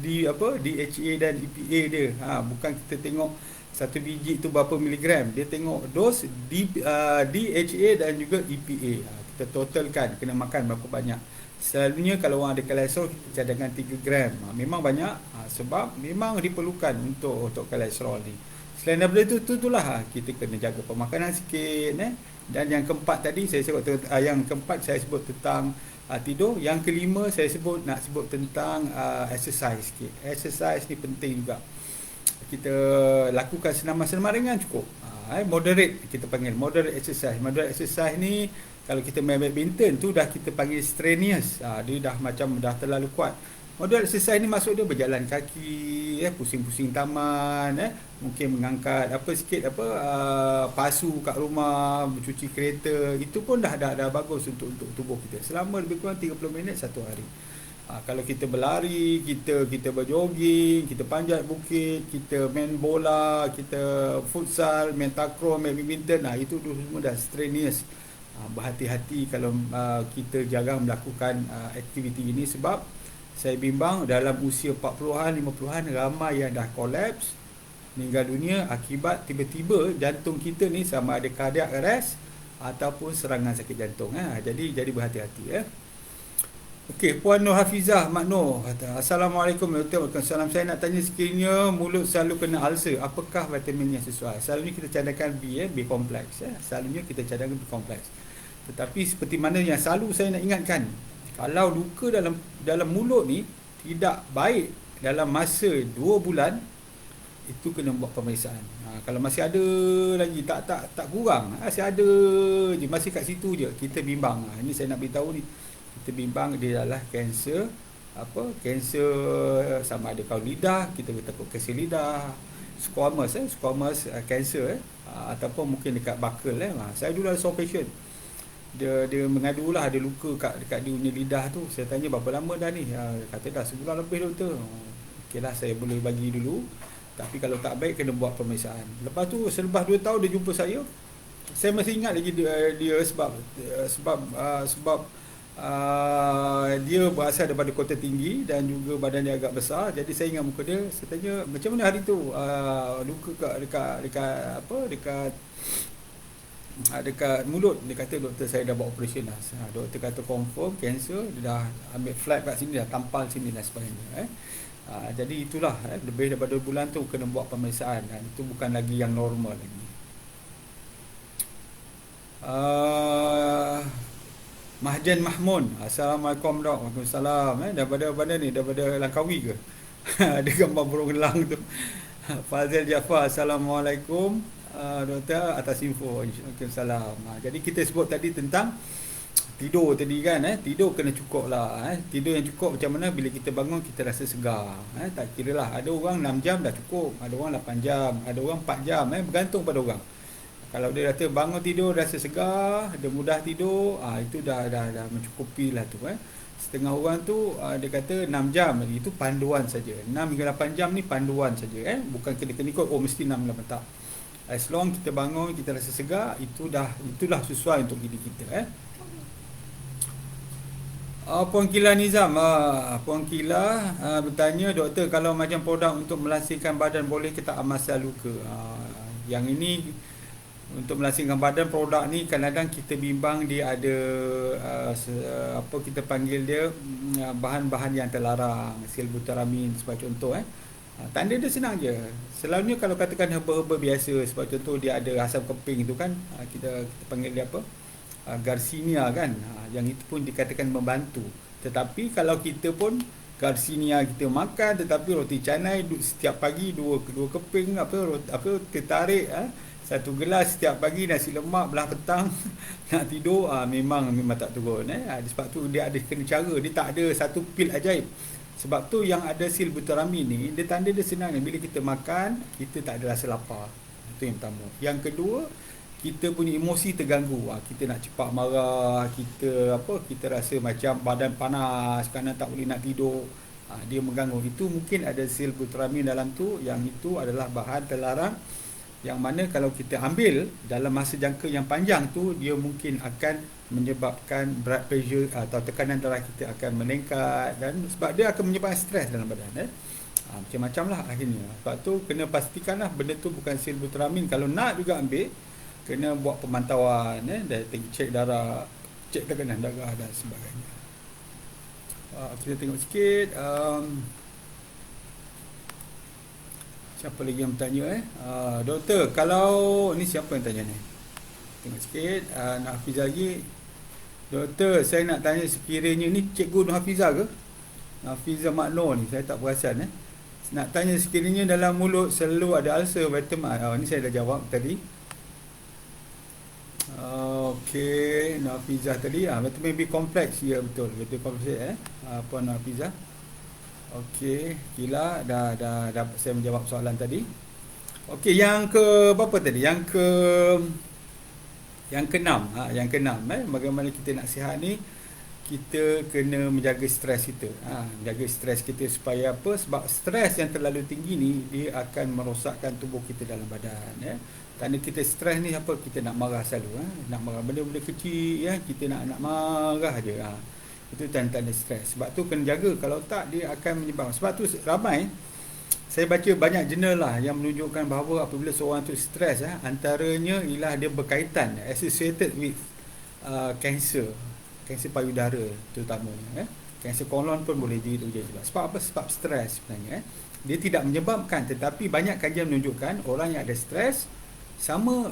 DHA dan EPA dia. Bukan kita tengok satu biji tu berapa miligram. Dia tengok dos DHA dan juga EPA. Kita totalkan kena makan berapa banyak. Selalunya kalau orang ada kolesterol, kita cadangkan 3 gram. Memang banyak, sebab memang diperlukan untuk kolesterol ni. Selain daripada itulah kita kena jaga pemakanan sikit. Dan yang keempat tadi saya sebut, saya sebut tentang tidur. Yang kelima saya nak sebut tentang exercise sikit. Exercise ni penting juga. Kita lakukan senaman-senaman ringan cukup. Moderate, kita panggil moderate exercise. Moderate exercise ni, kalau kita main badminton tu dah kita panggil strenuous. Dia dah terlalu kuat. Model exercise ni maksud dia berjalan kaki, pusing-pusing taman, mungkin mengangkat apa sikit apa pasu kat rumah, mencuci kereta, itu pun dah bagus untuk tubuh kita. Selama lebih kurang 30 minit satu hari. Kalau kita berlari, kita berjogging, kita panjat bukit, kita main bola, kita futsal, main takraw, main badminton, itu semua dah strenuous. Berhati-hati kalau kita jarang melakukan aktiviti ini, sebab saya bimbang dalam usia 40-an, 50-an ramai yang dah collapse, meninggal dunia akibat tiba-tiba jantung kita ni sama ada cardiac arrest ataupun serangan sakit jantung. Jadi berhati-hati. Okey, Puan Nur Hafizah Mak Nur kata, Assalamualaikum warahmatullahi wabarakatuh. Saya nak tanya, sekiranya mulut selalu kena ulcer, apakah vitamin yang sesuai? Selalunya kita cadangkan B kompleks. Selalunya kita cadangkan B kompleks. Tetapi seperti mana yang selalu saya nak ingatkan, kalau luka dalam mulut ni tidak baik dalam masa 2 bulan, itu kena buat pemeriksaan. Kalau masih ada lagi, tak kurang, masih ada je, masih kat situ je, kita bimbang. Ini saya nak beritahu ni, kita bimbang dia adalah kanser, kanser sama ada kau lidah, kita takut kanser lidah, squamous kanser, ataupun mungkin dekat buccal. Saya dulu ada seorang patient, dia mengadulah ada luka dekat dia punya lidah tu. Saya tanya berapa lama dah ni, kata dah sebulan lebih doktor. Okeylah, saya boleh bagi dulu, tapi kalau tak baik kena buat pemeriksaan. Lepas tu selepas 2 tahun dia jumpa saya masih ingat lagi dia sebab dia berasal daripada kota tinggi dan juga badan dia agak besar. Jadi saya ingat muka dia. Saya tanya, macam mana hari tu, luka dekat mulut. Dia kata, doktor saya dah buat operation dah. Doktor kata confirm kanser, dia dah ambil flight kat sini, dah tampal sini dan sebagainya. Jadi itulah, lebih daripada 2 bulan tu kena buat pemeriksaan, dan itu bukan lagi yang normal lagi. Mahjan Mahmun, Assalamualaikum warahmatullahi wabarakatuh. Daripada mana ni? Daripada Langkawi ke? Ada gambar burung elang tu. Fazil Jaafar, Assalamualaikum doktor, atas info. Waalaikumsalam. Jadi kita sebut tadi tentang tidur tadi kan, tidur kena cukup lah. Tidur yang cukup macam mana? Bila kita bangun kita rasa segar. Tak kira lah, ada orang 6 jam dah cukup, ada orang 8 jam, ada orang 4 jam, bergantung pada orang. Kalau dia kata bangun tidur rasa segar, dia mudah tidur, itu dah mencukupi lah tu. Setengah orang tu dia kata 6 jam, itu panduan saja. 6 hingga 8 jam ni panduan saja, bukan kena ikut mesti 6 8 tak. As long kita bangun kita rasa segar, itulah sesuai untuk diri kita. Puan Kila Nizam, Puan Kila bertanya, doktor, kalau macam produk untuk melangsingkan badan boleh kita amasa luka? Yang ini untuk melangsingkan badan, produk ni kadang-kadang kita bimbang dia ada kita panggil dia bahan-bahan yang terlarang, silbutaramin sebagai contoh. Tanda dia senang je. Selalunya kalau katakan herba-herba biasa, sebagai contoh dia ada asam keping tu kan, kita panggil dia apa, Garcinia kan, yang itu pun dikatakan membantu. Tetapi kalau kita pun Garcinia kita makan, tetapi roti canai setiap pagi dua keping, tertarik, 1 gelas setiap pagi, nasi lemak belah petang nak tidur, memang tak turun. Sebab tu dia ada kena cara, dia tak ada satu pil ajaib. Sebab tu yang ada silbutaramin ni, dia tanda dia senang. Bila kita makan, kita tak ada rasa lapar. Itu yang pertama. Yang kedua, kita punya emosi terganggu. Kita nak cepat marah, kita rasa macam badan panas, kerana tak boleh nak tidur. Dia mengganggu. Itu mungkin ada silbutaramin dalam tu, yang itu adalah bahan terlarang, yang mana kalau kita ambil dalam masa jangka yang panjang tu, dia mungkin akan menyebabkan blood pressure atau tekanan darah kita akan meningkat, dan sebab dia akan menyebabkan stres dalam badan. Macam-macam lah akhirnya. Sebab tu kena pastikanlah benda tu bukan silbutaramin. Kalau nak juga ambil, kena buat pemantauan, dan cek darah, cek tekanan darah dan sebagainya. Kita tengok sikit. Siapa lagi yang bertanya? Doktor, kalau ni siapa yang tanya ni? Tengok sikit. Nak Hafizah lagi. Doktor, saya nak tanya, sekiranya ni Cikgu Nur Hafizah ke? Hafizah Mak Nur ni, saya tak perasan. Nak tanya, sekiranya dalam mulut selalu ada ulcer, vitamin. Ni saya dah jawab tadi. Okey, Nur Hafizah tadi. Vitamin B kompleks, ya betul. Betul kompleks. Puan Nur Hafizah. Okey, Kila dah saya menjawab soalan tadi. Okey, yang ke berapa tadi? Yang keenam, yang keenam, bagaimana kita nak sihat ni, kita kena menjaga stres kita. Menjaga stres kita supaya apa? Sebab stres yang terlalu tinggi ni dia akan merosakkan tubuh kita dalam badan, ya. Tanda kita stres ni apa? Kita nak marah selalu, nak marah benda-benda kecil, ya, kita nak marah je. Itu tanda-tanda stres. Sebab tu kena jaga, kalau tak dia akan menyebabkan. Sebab tu ramai saya baca banyak jurnal lah yang menunjukkan bahawa apabila seorang tu stres, antaranya ialah dia berkaitan associated with cancer payudara terutamanya, kanser kolon pun boleh jadi terjadi. Sebab apa? Sebab stres sebenarnya, dia tidak menyebabkan, tetapi banyak kajian menunjukkan orang yang ada stres sama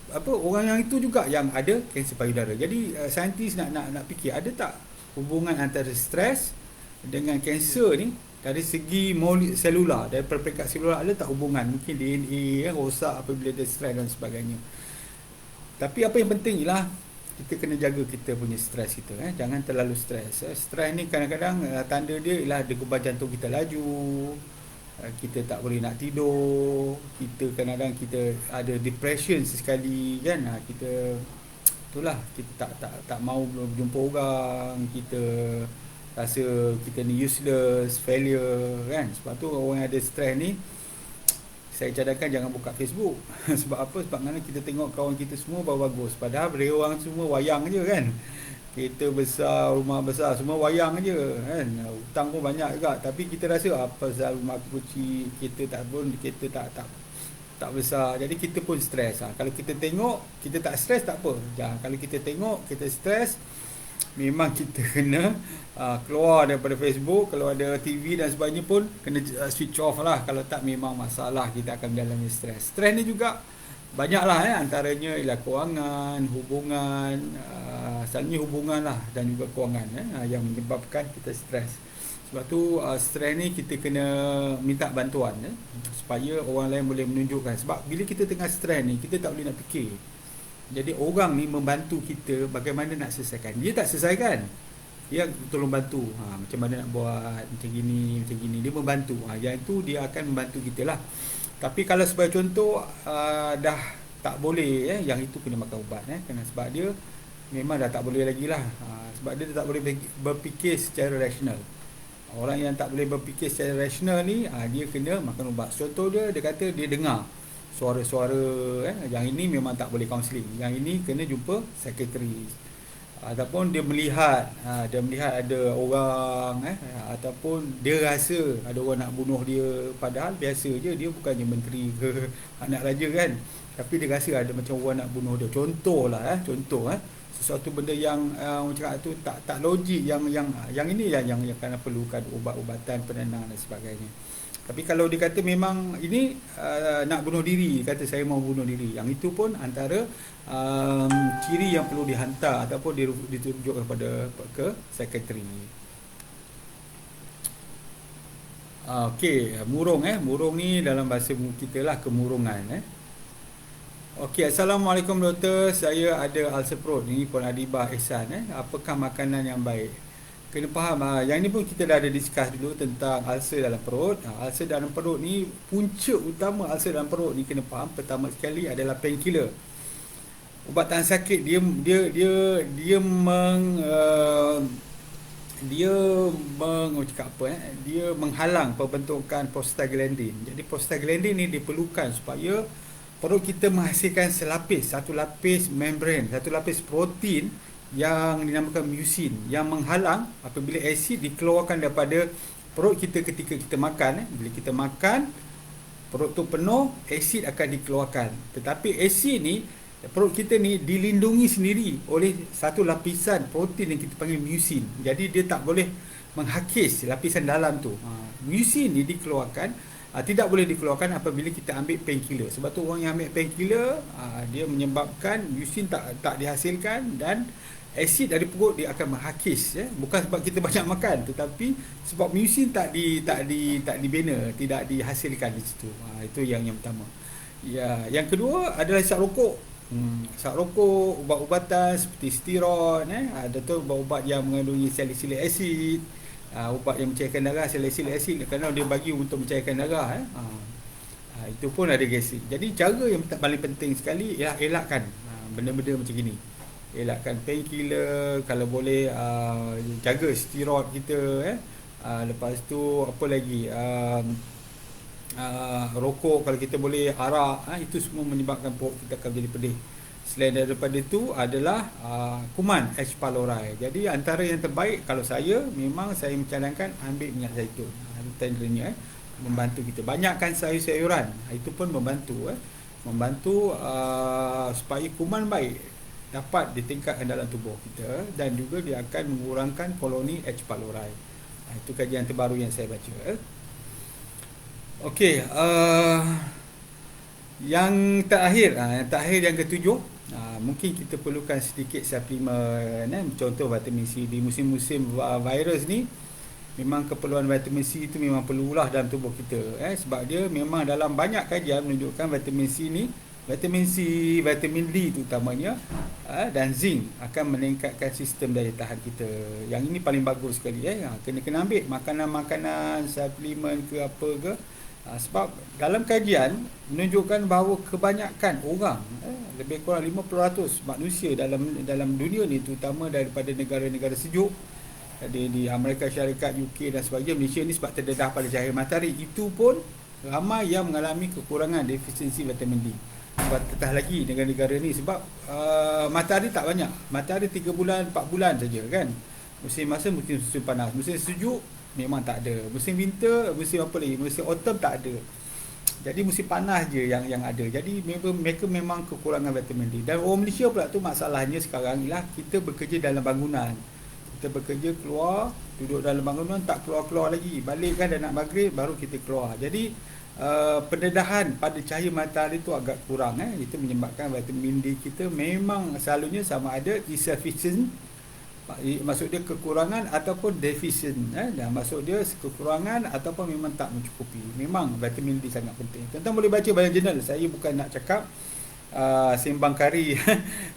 apa, orang yang itu juga yang ada kanser payudara. Jadi saintis nak fikir ada tak hubungan antara stres dengan kanser ni dari segi selular, dari peringkat selular, ada tak hubungan? Mungkin DNA rosak apabila ada stres dan sebagainya. Tapi apa yang penting ialah kita kena jaga kita punya stres kita, jangan terlalu stres. Stres ni kadang-kadang tanda dia ialah degupan jantung kita laju, kita tak boleh nak tidur, kita kadang-kadang kita ada depression sesekali, kan. Kita itulah, kita tak mau berjumpa orang, kita rasa kita ni useless, failure, kan. Sebab tu orang yang ada stres ni, saya cadangkan jangan buka Facebook. Sebab apa? Sebab mana kita tengok kawan kita semua bagus, padahal mereka orang semua wayang je, kan. Kereta besar, rumah besar, semua wayang je, kan. Hutang pun banyak juga, tapi kita rasa apa pasal rumah aku kecil, kereta tak besar, jadi kita pun stres. Kalau kita tengok kita tak stres, tak apa. Kalau kita tengok kita stres, memang kita kena keluar daripada Facebook. Kalau ada TV dan sebagainya pun kena switch off lah. Kalau tak, memang masalah, kita akan mengalami stres. Stres ni juga banyaklah, antaranya ialah kewangan, hubungan, selalunya hubungan lah, dan juga kewangan, yang menyebabkan kita stres. Sebab tu stres ni kita kena minta bantuan, supaya orang lain boleh menunjukkan. Sebab bila kita tengah stres ni, kita tak boleh nak fikir. Jadi orang ni membantu kita bagaimana nak selesaikan. Dia tak selesaikan, dia tolong bantu, macam mana nak buat, macam gini. Dia membantu, yang itu dia akan membantu kita lah. Tapi kalau sebagai contoh dah tak boleh, yang itu kena makan ubat, kerana sebab dia memang dah tak boleh lagi lah. Sebab dia tak boleh berfikir secara rasional. Orang yang tak boleh berfikir secara rasional ni, dia kena makan ubat. Contoh dia kata dia dengar suara-suara, yang ini memang tak boleh kaunseling, yang ini kena jumpa psikiatris. Ataupun dia melihat ada orang, ataupun dia rasa ada orang nak bunuh dia, padahal biasa je, dia bukannya menteri ke anak raja, kan. Tapi dia rasa ada macam orang nak bunuh dia. Contoh sesuatu benda yang orang cakap tu tak logik, yang ini yang akan perlukan ubat-ubatan penenang dan sebagainya. Tapi kalau dia kata memang ini nak bunuh diri, kata saya mau bunuh diri, yang itu pun antara ciri yang perlu dihantar ataupun ditunjuk ke sekretari. Okey, murung murung ni dalam bahasa kita lah kemurungan. Okey, Assalamualaikum doktor, saya ada ulcer perut. Ini pun Adibah Ihsan. Apakah makanan yang baik? Kena faham, yang ini pun kita dah ada discuss dulu tentang ulcer dalam perut. Ulcer dalam perut ni, punca utama ulcer dalam perut ni kena faham pertama sekali adalah painkiller. Ubat tahan sakit dia menghalang pembentukan prostaglandin. Jadi prostaglandin ni diperlukan supaya perut kita menghasilkan satu lapis membran, satu lapis protein yang dinamakan mucin, yang menghalang apabila asid dikeluarkan daripada perut kita ketika kita makan. Bila kita makan, perut tu penuh, asid akan dikeluarkan. Tetapi asid ni, perut kita ni dilindungi sendiri oleh satu lapisan protein yang kita panggil mucin. Jadi dia tak boleh menghakis lapisan dalam tu. Mucin ni dikeluarkan, tidak boleh dikeluarkan apabila kita ambil painkiller. Sebab tu orang yang ambil painkiller, dia menyebabkan mucin tak dihasilkan, dan asid dari perut dia akan menghakis, bukan sebab kita banyak makan, tetapi sebab mucin tak dibina, tidak dihasilkan di situ. Itu yang pertama. Yang kedua adalah isap rokok. Isap rokok, ubat-ubatan seperti steroid, ada tu ubat-ubat yang mengandungi salicylic acid, ubat yang mencairkan darah, salicylic acid, kerana dia bagi untuk mencairkan darah. Itu pun ada gastric. Jadi cara yang paling penting sekali ialah elakkan benda-benda macam gini. Elakkan painkiller, kalau boleh jaga steroid kita. Lepas tu apa lagi, rokok kalau kita boleh, arak, itu semua menyebabkan perut kita akan jadi pedih. Selain daripada itu adalah kuman H. pylori. Jadi antara yang terbaik, kalau saya memang saya mencadangkan ambil minyak zaitun. Tendernya membantu kita. Banyakkan sayur-sayuran, itu pun membantu membantu supaya kuman baik dapat ditingkatkan dalam tubuh kita, dan juga dia akan mengurangkan koloni H. pylori. Itu kajian terbaru yang saya baca. Okey, yang terakhir, yang ketujuh, mungkin kita perlukan sedikit suplemen. Contoh vitamin C di musim-musim virus ni, memang keperluan vitamin C itu memang perlulah dalam tubuh kita. Sebab dia memang dalam banyak kajian menunjukkan vitamin C ni, vitamin C, vitamin D terutamanya, dan zinc akan meningkatkan sistem daya tahan kita. Yang ini paling bagus sekali. Kena ambil makanan-makanan, suplemen ke apa ke. Sebab dalam kajian menunjukkan bahawa kebanyakan orang, lebih kurang 50% manusia dalam dunia ni, terutama daripada negara-negara sejuk, di Amerika Syarikat, UK dan sebagainya, Malaysia ni, sebab terdedah pada cahaya matahari, itu pun ramai yang mengalami kekurangan defisiensi vitamin D. Sebab tetap lagi negara-negara ni, sebab matahari tak banyak. Matahari 3 bulan 4 bulan saja kan. Musim masa musim panas, musim sejuk memang tak ada. Musim winter, musim apa lagi, musim autumn tak ada. Jadi musim panas je yang ada. Jadi mereka memang kekurangan vitamin D. Dan orang Malaysia pula tu, masalahnya sekarang ialah kita bekerja dalam bangunan. Kita bekerja keluar, duduk dalam bangunan, tak keluar-keluar lagi. Balik kan dah nak maghrib baru kita keluar. Jadi pendedahan pada cahaya matahari tu agak kurang. Itu menyebabkan vitamin D kita memang selalunya sama ada insufficient, maksud dia kekurangan, ataupun deficient. Maksud dia kekurangan ataupun memang tak mencukupi. Memang vitamin D sangat penting. Tuan-tuan boleh baca banyak jurnal. Saya bukan nak cakap sembang kari.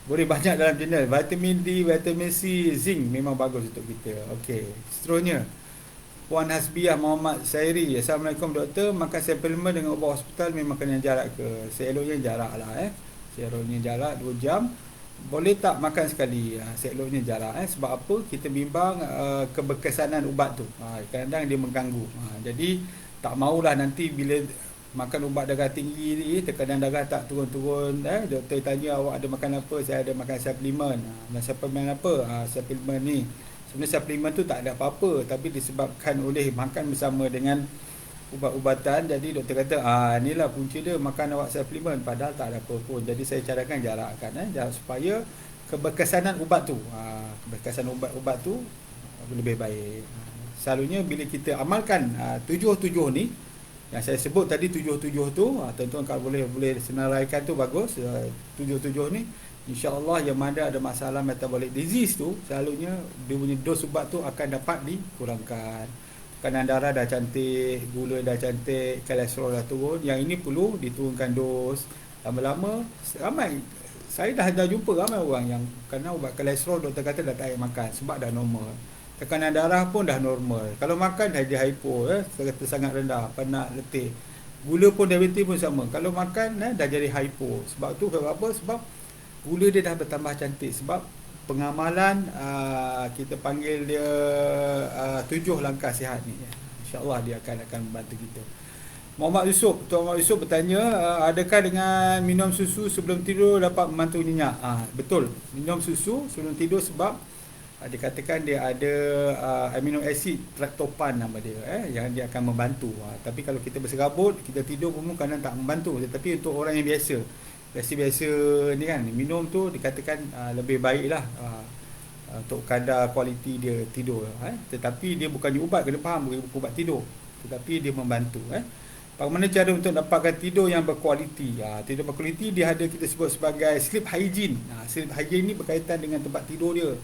Boleh banyak dalam jurnal. Vitamin D, vitamin C, zinc memang bagus untuk kita. Okey, seterusnya Puan Hasbiah Muhammad Sairi. Assalamualaikum doktor, makan suplemen dengan ubat hospital memang kena jarak ke? Seeloknya jarak lah. Seeloknya jarak 2 jam. Boleh tak makan sekali? Seeloknya jarak. Sebab apa? Kita bimbang keberkesanan ubat tu. Kadang-kadang dia mengganggu. Jadi tak maulah nanti bila makan ubat darah tinggi ni, tekanan darah tak turun-turun. Doktor tanya awak ada makan apa? Saya ada makan suplemen. Suplemen apa? Suplemen ni. Sebenarnya suplemen tu tak ada apa-apa, tapi disebabkan oleh makan bersama dengan ubat-ubatan, jadi doktor kata inilah punca dia makan awak suplemen, padahal tak ada apa pun. Jadi saya carakan jarakkan supaya keberkesanan ubat tu, keberkesanan ubat tu lebih baik. Selalunya bila kita amalkan 7-7 ni yang saya sebut tadi, 7-7 tu, tuan-tuan kalau boleh senaraikan tu bagus. 7-7 ni insya-Allah yang mana ada masalah metabolic disease tu, selalunya dia punya dos ubat tu akan dapat dikurangkan. Tekanan darah dah cantik, gula dah cantik, kolesterol dah turun. Yang ini perlu diturunkan dos. Lama-lama ramai, saya dah jumpa ramai orang yang kena ubat kolesterol, doktor kata dah tak payah makan sebab dah normal. Tekanan darah pun dah normal. Kalau makan dah jadi hypo, kata sangat rendah, penat, letih. Gula pun, diabetes pun sama. Kalau makan dah jadi hypo. Sebab tu sebab apa? Sebab gula dia dah bertambah cantik. Sebab pengamalan kita panggil dia 7 langkah sihat ni. InsyaAllah dia akan membantu kita. Muhammad Yusof, Tuan Muhammad Yusof bertanya, adakah dengan minum susu sebelum tidur dapat membantu nyenyak? Betul, minum susu sebelum tidur sebab dikatakan dia ada amino acid tryptophan nama dia, yang dia akan membantu. Tapi kalau kita berserabut, kita tidur pun kadang tak membantu. Tetapi untuk orang yang biasa ni kan, minum tu dikatakan lebih baik lah untuk kadar kualiti dia tidur. Tetapi dia bukannya ubat, kena faham, bukan ubat tidur, tetapi dia membantu. Bagaimana cara untuk dapatkan tidur yang berkualiti? Tidur berkualiti dia ada, kita sebut sebagai sleep hygiene. Sleep hygiene ni berkaitan dengan tempat tidur dia.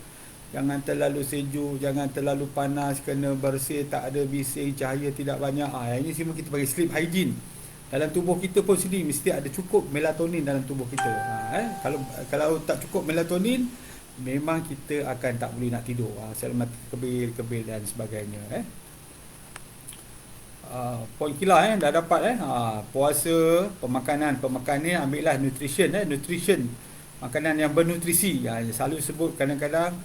Jangan terlalu sejuk, jangan terlalu panas, kena bersih, tak ada bising, cahaya tidak banyak. Ini semua kita bagi sleep hygiene. Dalam tubuh kita pun sendiri mesti ada cukup melatonin dalam tubuh kita. Kalau tak cukup melatonin, memang kita akan tak boleh nak tidur, sel mata kebil dan sebagainya. Poin kila dah dapat. Puasa, pemakanan ni ambillah nutrition. Nutrition, makanan yang bernutrisi. Selalu sebut kadang-kadang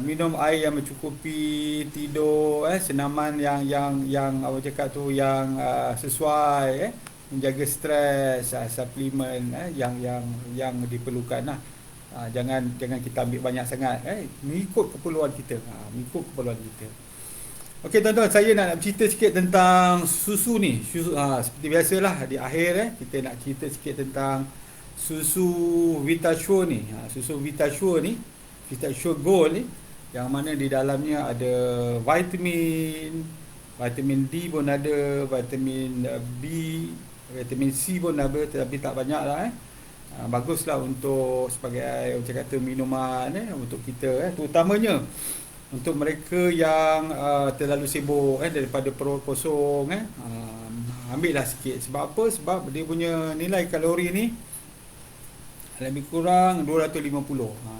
minum air yang mencukupi, tidur, senaman yang awak cakap tu yang sesuai, menjaga stres, suplemen yang diperlukan lah. Jangan kita ambil banyak sangat, mengikut keperluan kita. Okey tuan-tuan, saya nak bercerita sikit tentang susu ni. Seperti biasalah di akhir kita nak cerita sikit tentang susu Vitasure ni. Susu Vitasure ni, Vitasure Gold ni, yang mana di dalamnya ada vitamin D pun ada, vitamin B, vitamin C pun ada, tetapi tak banyak lah. Baguslah untuk sebagai macam kata minuman untuk kita, terutamanya untuk mereka yang terlalu sibuk daripada perut kosong, ambil lah sikit. Sebab apa? Sebab dia punya nilai kalori ni lebih kurang 250.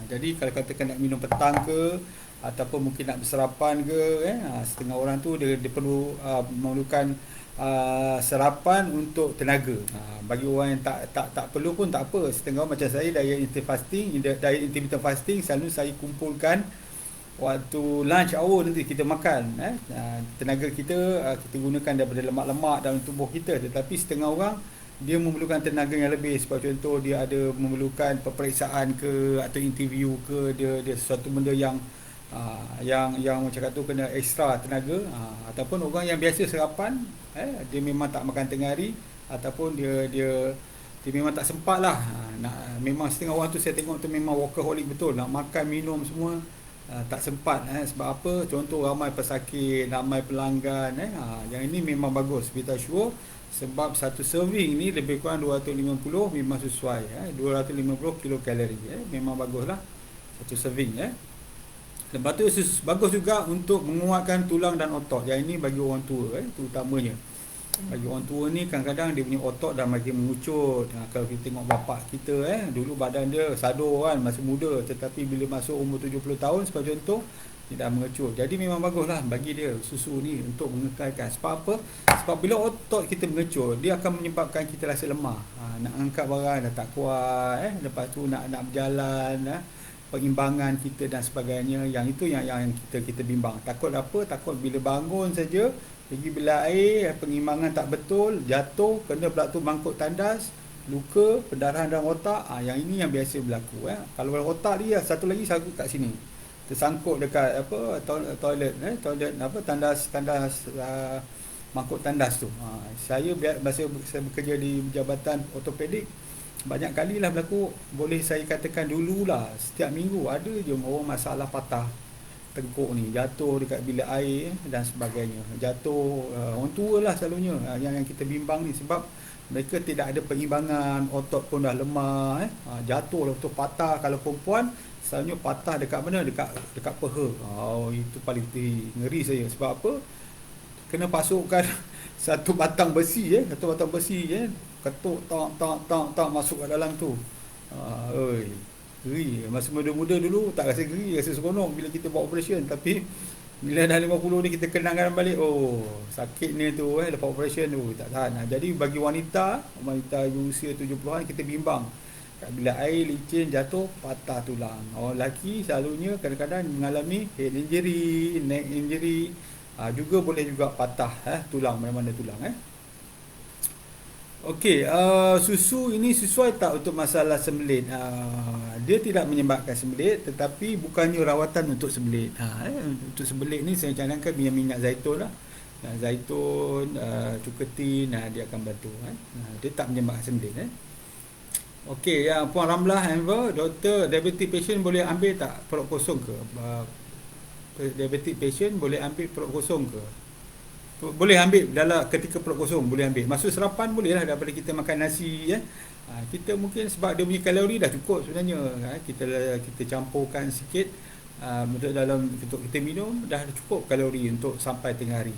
Jadi kalau katakan nak minum petang ke, ataupun mungkin nak bersarapan ke, setengah orang tu dia perlu memerlukan sarapan untuk tenaga. Bagi orang yang tak perlu pun tak apa. Setengah orang macam saya, diet intermittent fasting, selalu saya kumpulkan waktu lunch hour nanti kita makan, tenaga kita gunakan daripada lemak-lemak dalam tubuh kita. Tetapi setengah orang dia memerlukan tenaga yang lebih. Sebab contoh dia ada memerlukan peperiksaan ke, atau interview ke, dia sesuatu benda yang macam kata tu kena ekstra tenaga. Ataupun orang yang biasa sarapan, dia memang tak makan tengah hari, ataupun dia memang tak sempat lah. Memang setengah orang tu saya tengok tu memang workaholic betul, nak makan minum semua tak sempat. Sebab apa? Contoh ramai pesakit, ramai pelanggan. Yang ini memang bagus Vitasure, sebab satu serving ni lebih kurang 250, memang sesuai. 250 kilokalori, memang bagus lah satu serving. Lepas tu bagus juga untuk menguatkan tulang dan otot. Yang ini bagi orang tua, terutamanya bagi orang tua ni, kadang-kadang dia punya otot dah makin mengucut. Kalau kita tengok bapak kita, dulu badan dia sado kan, masih muda, tetapi bila masuk umur 70 tahun sebagai contoh, dia dah mengecut. Jadi memang baguslah bagi dia susu ni untuk mengekalkan. Sebab apa? Sebab bila otot kita mengecut, dia akan menyebabkan kita rasa lemah. Nak angkat barang dah tak kuat, lepas tu nak berjalan, peimbangan kita dan sebagainya. Yang itu yang kita bimbang. Takut apa? Takut bila bangun saja pergi bilik air, peimbangan tak betul, jatuh, kena pula tu mangkuk tandas, luka, pendarahan dalam otak. Yang ini yang biasa berlaku. Kalau otak dia, satu lagi sangkut kat sini, tersangkut dekat toilet, tandas mangkuk tandas tu. Saya masa saya bekerja di jabatan ortopedik, banyak kali lah berlaku. Boleh saya katakan dululah setiap minggu ada je orang masalah patah tengkuk ni, jatuh dekat bilik air dan sebagainya. Jatuh, orang tua lah selalunya yang kita bimbang ni, sebab mereka tidak ada peimbangan, otot pun dah lemah, jatuh lepas tu patah. Kalau perempuan selalunya patah dekat mana? Dekat peha. Itu paling ngeri saya. Sebab apa? Kena pasukkan satu batang besi, ketuk tak masuk kat dalam tu. Geri. Masa muda-muda dulu tak rasa geri, rasa seronok bila kita buat operation. Tapi bila dah 50 ni kita kenangkan balik, sakit ni tu lepas operation tu tak tahan. Jadi bagi wanita usia 70-an, kita bimbang kat bilik air, licin, jatuh, patah tulang. Orang lelaki selalunya kadang-kadang mengalami head injury, neck injury, juga boleh juga patah tulang, mana-mana tulang. Okey, susu ini sesuai tak untuk masalah sembelit? Dia tidak menyebabkan sembelit, tetapi bukannya rawatan untuk sembelit. Untuk sembelit ni saya cadangkan minyak zaitun lah. Zaitun, cuketin, dia akan bantu. Dia tak menyebabkan sembelit. Okey, yang Puan Ramlah Enver, doktor, diabetic patient boleh ambil tak perut kosong ke? Diabetic patient boleh ambil perut kosong ke? Boleh ambil dalam ketika perut kosong, boleh ambil. Masuk sarapan boleh lah, daripada kita makan nasi. Kita mungkin sebab dia punya kalori dah cukup sebenarnya. Kita campurkan sikit untuk dalam untuk kita minum, dah cukup kalori untuk sampai tengah hari.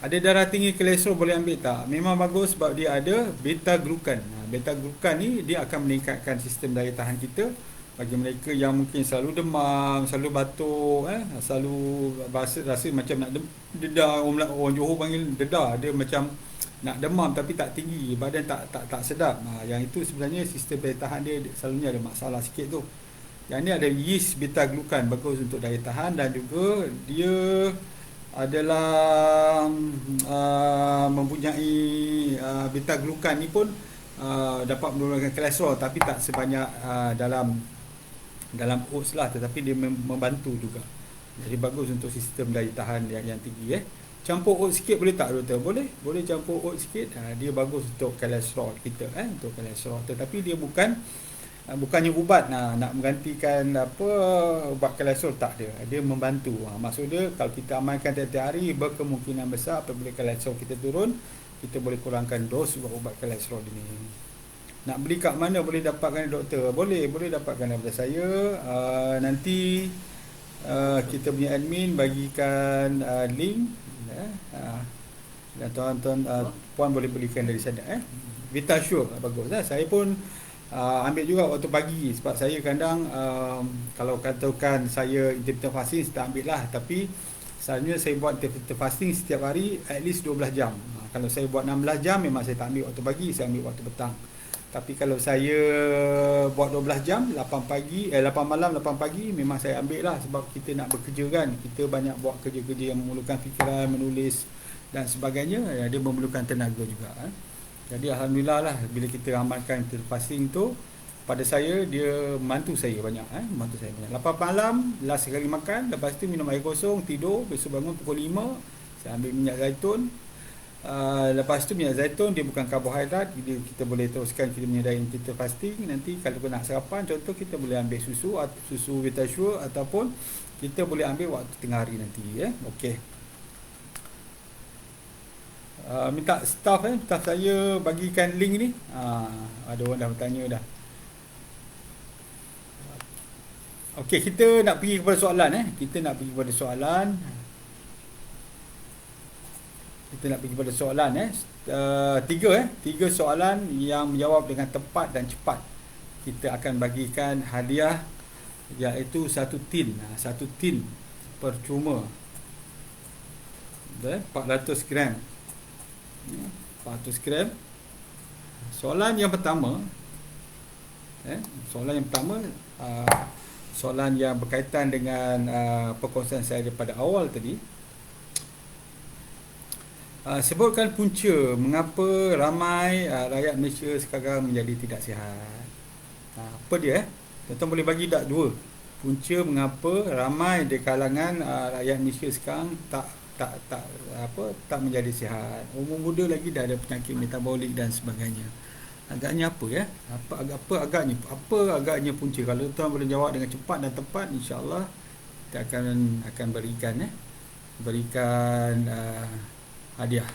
Ada darah tinggi, kolesterol boleh ambil tak? Memang bagus sebab dia ada beta glucan. Beta glucan ni dia akan meningkatkan sistem daya tahan kita Bagi mereka yang mungkin selalu demam, selalu batuk, selalu rasa macam nak dedah, orang Johor panggil dedah, dia macam nak demam tapi tak tinggi, badan tak sedap. Yang itu sebenarnya sistem daya tahan dia selalunya ada masalah sikit tu. Yang ni ada yeast beta glucan, bagus untuk daya tahan, dan juga dia adalah mempunyai beta glucan ni pun dapat menurunkan kolesterol, tapi tak sebanyak dalam oats lah, tetapi dia membantu juga. Jadi bagus untuk sistem daya tahan yang tinggi. Campur oats sikit boleh tak doktor? Boleh campur oats sikit. Dia bagus untuk kolesterol kita, untuk kolesterol. Tetapi dia bukannya ubat nak menggantikan ubat kolesterol, tak dia. Dia membantu. Maksud dia kalau kita amalkan tiap-tiap hari, berkemungkinan besar apabila kolesterol kita turun, kita boleh kurangkan dos ubat kolesterol ini. Nak beli kat mana boleh dapatkan doktor? Boleh dapatkan daripada saya. Nanti kita punya admin bagikan link, dan tuan-tuan puan boleh belikan dari sana. Vitasure bagus. Saya pun ambil juga waktu pagi, sebab saya kadang kalau katakan saya intermittent fasting, saya tak ambil lah. Tapi selalunya saya buat intermittent fasting setiap hari at least 12 jam. Kalau saya buat 16 jam memang saya tak ambil waktu pagi, saya ambil waktu petang. Tapi kalau saya buat 12 jam, 8 malam 8 pagi, memang saya ambil lah. Sebab kita nak bekerja kan, kita banyak buat kerja-kerja yang memerlukan fikiran, menulis dan sebagainya, dia memerlukan tenaga juga. Jadi Alhamdulillah lah, bila kita amalkan fasting tu, pada saya, dia membantu saya banyak. 8 malam, last sekali makan, lepas tu minum air kosong, tidur, besok bangun pukul 5, saya ambil minyak zaitun. Lepas tu minyak zaitun dia bukan karbohidrat, kita boleh teruskan kita menyedai intermittent fasting. Nanti kalau nak sarapan, contoh kita boleh ambil susu Vitasure, ataupun kita boleh ambil waktu tengah hari nanti. Okey. Minta staff saya bagikan link ni. Ada orang dah bertanya dah. Okey, kita nak pergi kepada soalan. Kita nak pergi kepada soalan. Tiga soalan yang menjawab dengan tepat dan cepat. Kita akan bagikan hadiah, iaitu satu tin percuma, 400 gram. 400 gram. Soalan yang pertama, soalan yang berkaitan dengan perkongsian saya daripada awal tadi. Sebutkan punca mengapa ramai rakyat Malaysia sekarang menjadi tidak sihat. Apa dia? Tuan-tuan boleh bagi tak dua punca mengapa ramai di kalangan rakyat Malaysia sekarang tak menjadi sihat. Umur muda lagi dah ada penyakit metabolik dan sebagainya. Agaknya apa ya? Apa agaknya punca? Kalau tuan boleh jawab dengan cepat dan tepat, insya-Allah kita akan berikan hadiah.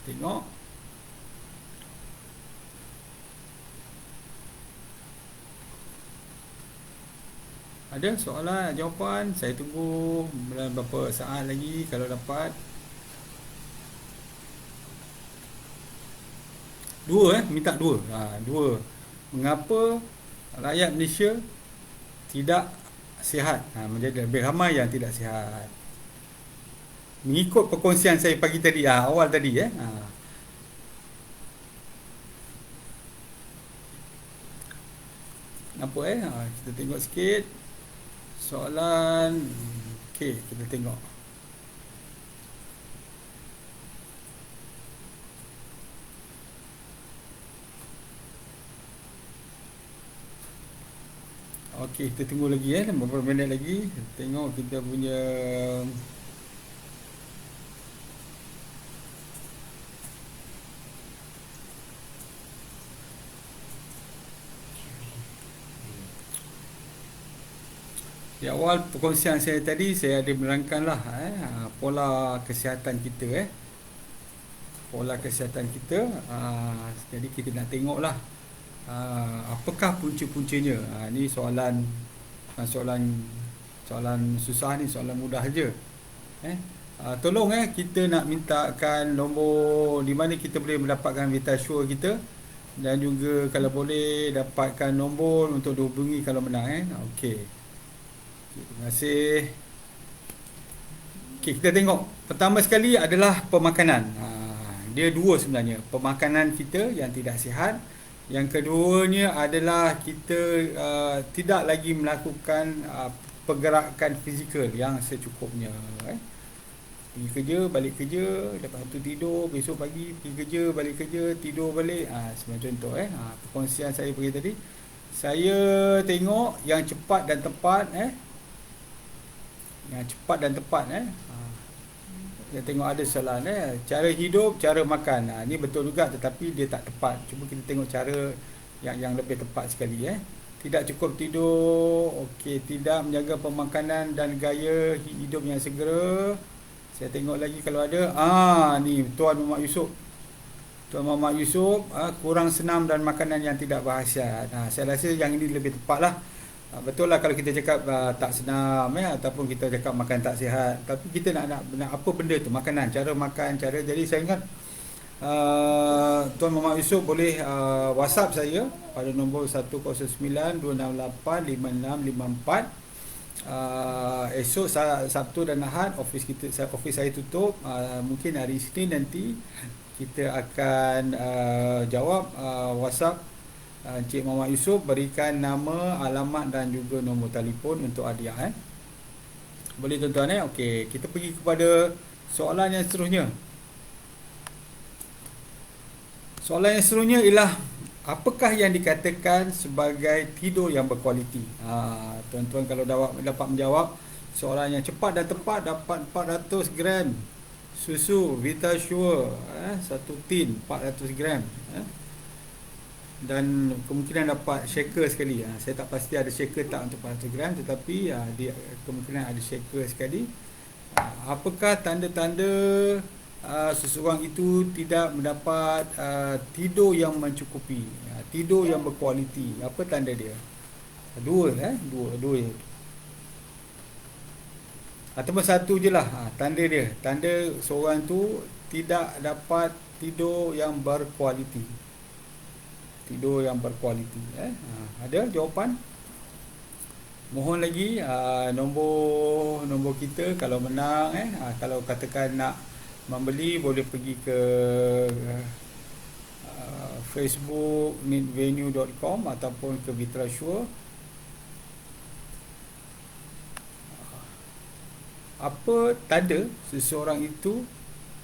Tengok. Ada soalan, jawapan? Saya tunggu beberapa saat lagi kalau dapat. Minta dua. Dua. Mengapa rakyat Malaysia tidak sihat? Menjadi lebih ramai yang tidak sihat. Mengikut perkongsian saya pagi tadi, awal tadi. Apa kita tengok sikit soalan. Okey, kita tengok. Okey, kita tunggu lagi beberapa minit lagi. Tengok kita punya di awal perkongsian saya tadi, saya ada menerangkanlah pola kesihatan kita. Pola kesihatan kita. Jadi kita nak tengoklah apakah punca-puncanya. Ni soalan susah ni, soalan mudah je. Tolong kita nak mintakan nombor di mana kita boleh mendapatkan Vitasure kita. Dan juga kalau boleh dapatkan nombor untuk dihubungi kalau menang Okey. Terima kasih. Okey, kita tengok. Pertama sekali adalah pemakanan. Dia dua sebenarnya. Pemakanan kita yang tidak sihat. Yang keduanya adalah kita tidak lagi melakukan pergerakan fizikal yang secukupnya. Pergi kerja, balik kerja, lepas tu tidur, besok pagi pergi kerja, balik kerja, tidur balik. Sebagai contoh perkongsian saya pergi tadi. Saya tengok yang cepat dan tepat yang cepat dan tepat Kita tengok ada soalan cara hidup, cara makan. Ni betul juga tetapi dia tak tepat. Cuba kita tengok cara yang lebih tepat sekali Tidak cukup tidur, okey, tidak menjaga pemakanan dan gaya hidup yang segera. Saya tengok lagi kalau ada. Ni Tuan Muhammad Yusof. Tuan Muhammad Yusof, kurang senam dan makanan yang tidak berkhasiat. Saya rasa yang ini lebih tepat lah. Betul lah kalau kita cakap tak senam ataupun kita cakap makan tak sihat. Tapi kita nak apa benda tu, makanan, cara makan, cara. Jadi saya ingat Tuan Muhammad Yusof boleh WhatsApp saya pada nombor 109-268-5654. Esok Sabtu dan Ahad office saya tutup. Mungkin hari Isnin nanti kita akan jawab WhatsApp Encik Muhammad Yusof, berikan nama, alamat dan juga nombor telefon untuk hadiah Boleh tuan-tuan Okey, kita pergi kepada soalan yang seterusnya. Soalan yang seterusnya ialah apakah yang dikatakan sebagai tidur yang berkualiti? Tuan-tuan kalau dapat menjawab soalan yang cepat dan tepat, dapat 400 gram susu Vitasure, satu tin 400 gram dan kemungkinan dapat shaker sekali. Saya tak pasti ada shaker tak untuk 400 gram, tetapi dia kemungkinan ada shaker sekali. Apakah tanda-tanda seseorang itu tidak mendapat tidur yang mencukupi, tidur yang berkualiti? Apa tanda dia? Dua ataupun satu je lah tanda dia. Tanda seorang tu tidak dapat tidur yang berkualiti. Tidur yang berkualiti Ada jawapan? Mohon lagi nombor kita kalau menang kalau katakan nak membeli boleh pergi ke Facebook needvenue.com ataupun ke Vitasure. Apa tanda seseorang itu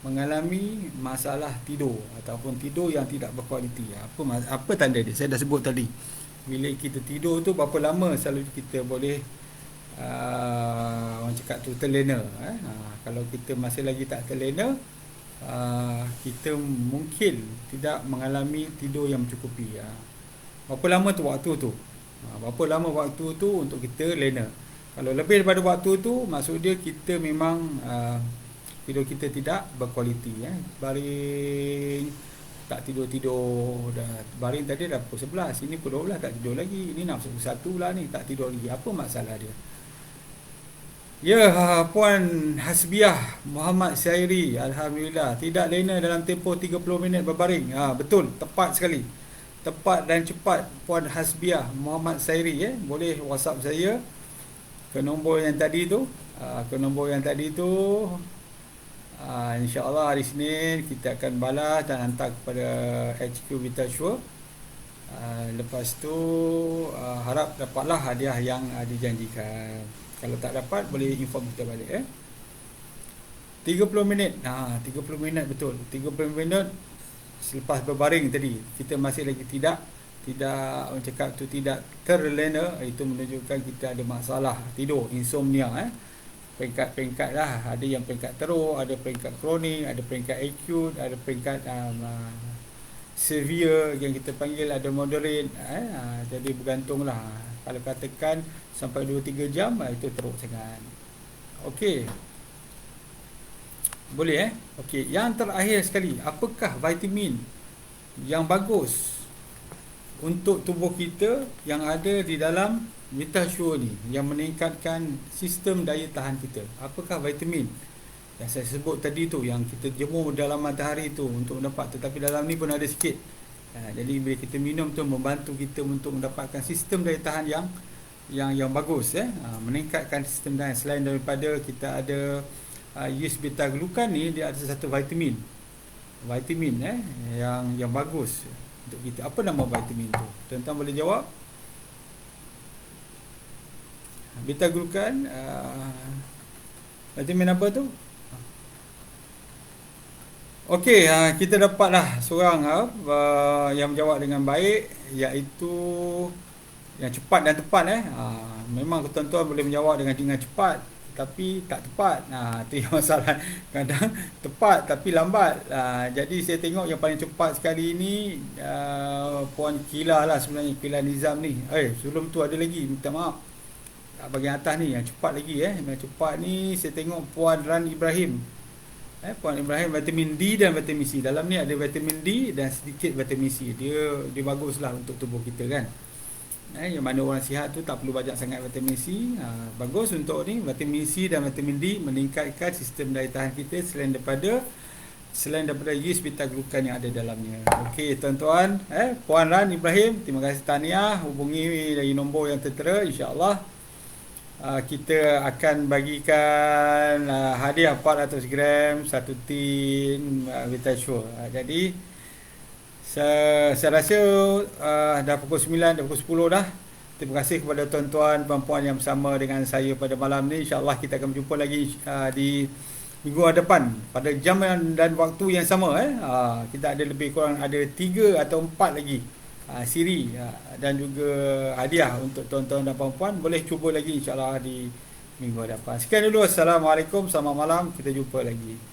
mengalami masalah tidur ataupun tidur yang tidak berkualiti? Apa tanda dia? Saya dah sebut tadi. Bila kita tidur tu berapa lama selalu kita boleh orang cakap tu terlena kalau kita masih lagi tak terlena, kita mungkin tidak mengalami tidur yang mencukupi. Berapa lama tu waktu tu? Berapa lama waktu tu untuk kita lena? Kalau lebih daripada waktu tu, maksud dia kita memang tidur kita tidak berkualiti. Baring tak tidur-tidur dah. Baring tadi dah pukul 11, ini pukul 12 tak tidur lagi. Ini nak pukul 1 lah ni, tak tidur lagi. Apa masalah dia? Puan Hasbiah Muhammad Syairi, alhamdulillah tidak lena dalam tempoh 30 minit berbaring. Betul, tepat sekali. Tepat dan cepat Puan Hasbiah Muhammad Syairi. Boleh WhatsApp saya ke nombor yang tadi tu. InsyaAllah hari Isnin kita akan balas dan hantar kepada HQ Vitasure. Lepas tu harap dapatlah hadiah yang dijanjikan. Kalau tak dapat boleh inform kita balik 30 minit. 30 minit betul. 30 minit selepas berbaring tadi kita masih lagi tidak orang cakap tu tidak terlena, itu menunjukkan kita ada masalah tidur, insomnia. Peringkat-peringkat lah. Ada yang peringkat teruk, ada peringkat kronik, ada peringkat acute, ada peringkat severe yang kita panggil, ada moderate. Jadi bergantunglah. Kalau katakan sampai 2-3 jam, itu teruk sangat. Okey. Boleh Okey, yang terakhir sekali, apakah vitamin yang bagus untuk tubuh kita yang ada di dalam Vitasure ni, yang meningkatkan sistem daya tahan kita? Apakah vitamin yang saya sebut tadi tu, yang kita jemur dalam matahari tu untuk dapat? Tetapi dalam ni pun ada sikit Jadi bila kita minum tu membantu kita untuk mendapatkan sistem daya tahan yang bagus, meningkatkan sistem daya. Selain daripada kita ada yeast beta glucan ni, dia ada satu vitamin yang bagus untuk kita. Apa nama vitamin tu? Tuan-tuan boleh jawab? Beta glucan, vitamin apa tu? Okey, kita dapatlah seorang yang menjawab dengan baik, iaitu yang cepat dan tepat. Memang tuan-tuan boleh menjawab dengan cepat tapi tak tepat. Itu yang masalah. Kadang tepat tapi lambat. Jadi saya tengok yang paling cepat sekali ini Puan Kila lah sebenarnya, Kila Nizam ni. Sebelum tu ada lagi, minta maaf, bahagian atas ni yang cepat lagi. Yang cepat ni saya tengok Puan Ran Ibrahim. Puan Ibrahim, vitamin D dan vitamin C. Dalam ni ada vitamin D dan sedikit vitamin C. Dia baguslah untuk tubuh kita kan. Yang mana orang sihat tu tak perlu banyak sangat vitamin C. Bagus untuk ni, vitamin C dan vitamin D meningkatkan sistem daya tahan kita selain daripada yeast beta glucan yang ada dalamnya. Okey tuan-tuan, Puan Ran Ibrahim, terima kasih, tahniah. Hubungi dari nombor yang tertera, insya-Allah kita akan bagikan hadiah 400 gram satu tin Vitasure. Jadi saya rasa dah pukul 9, dah pukul 10 dah. Terima kasih kepada tuan-tuan, puan-puan yang bersama dengan saya pada malam ni. InsyaAllah kita akan berjumpa lagi di minggu depan pada jam dan waktu yang sama. Kita ada lebih kurang ada 3 atau 4 lagi siri dan juga hadiah untuk tuan-tuan dan puan-puan. Boleh cuba lagi insyaAllah di minggu depan. Sekian dulu. Assalamualaikum, selamat malam, kita jumpa lagi.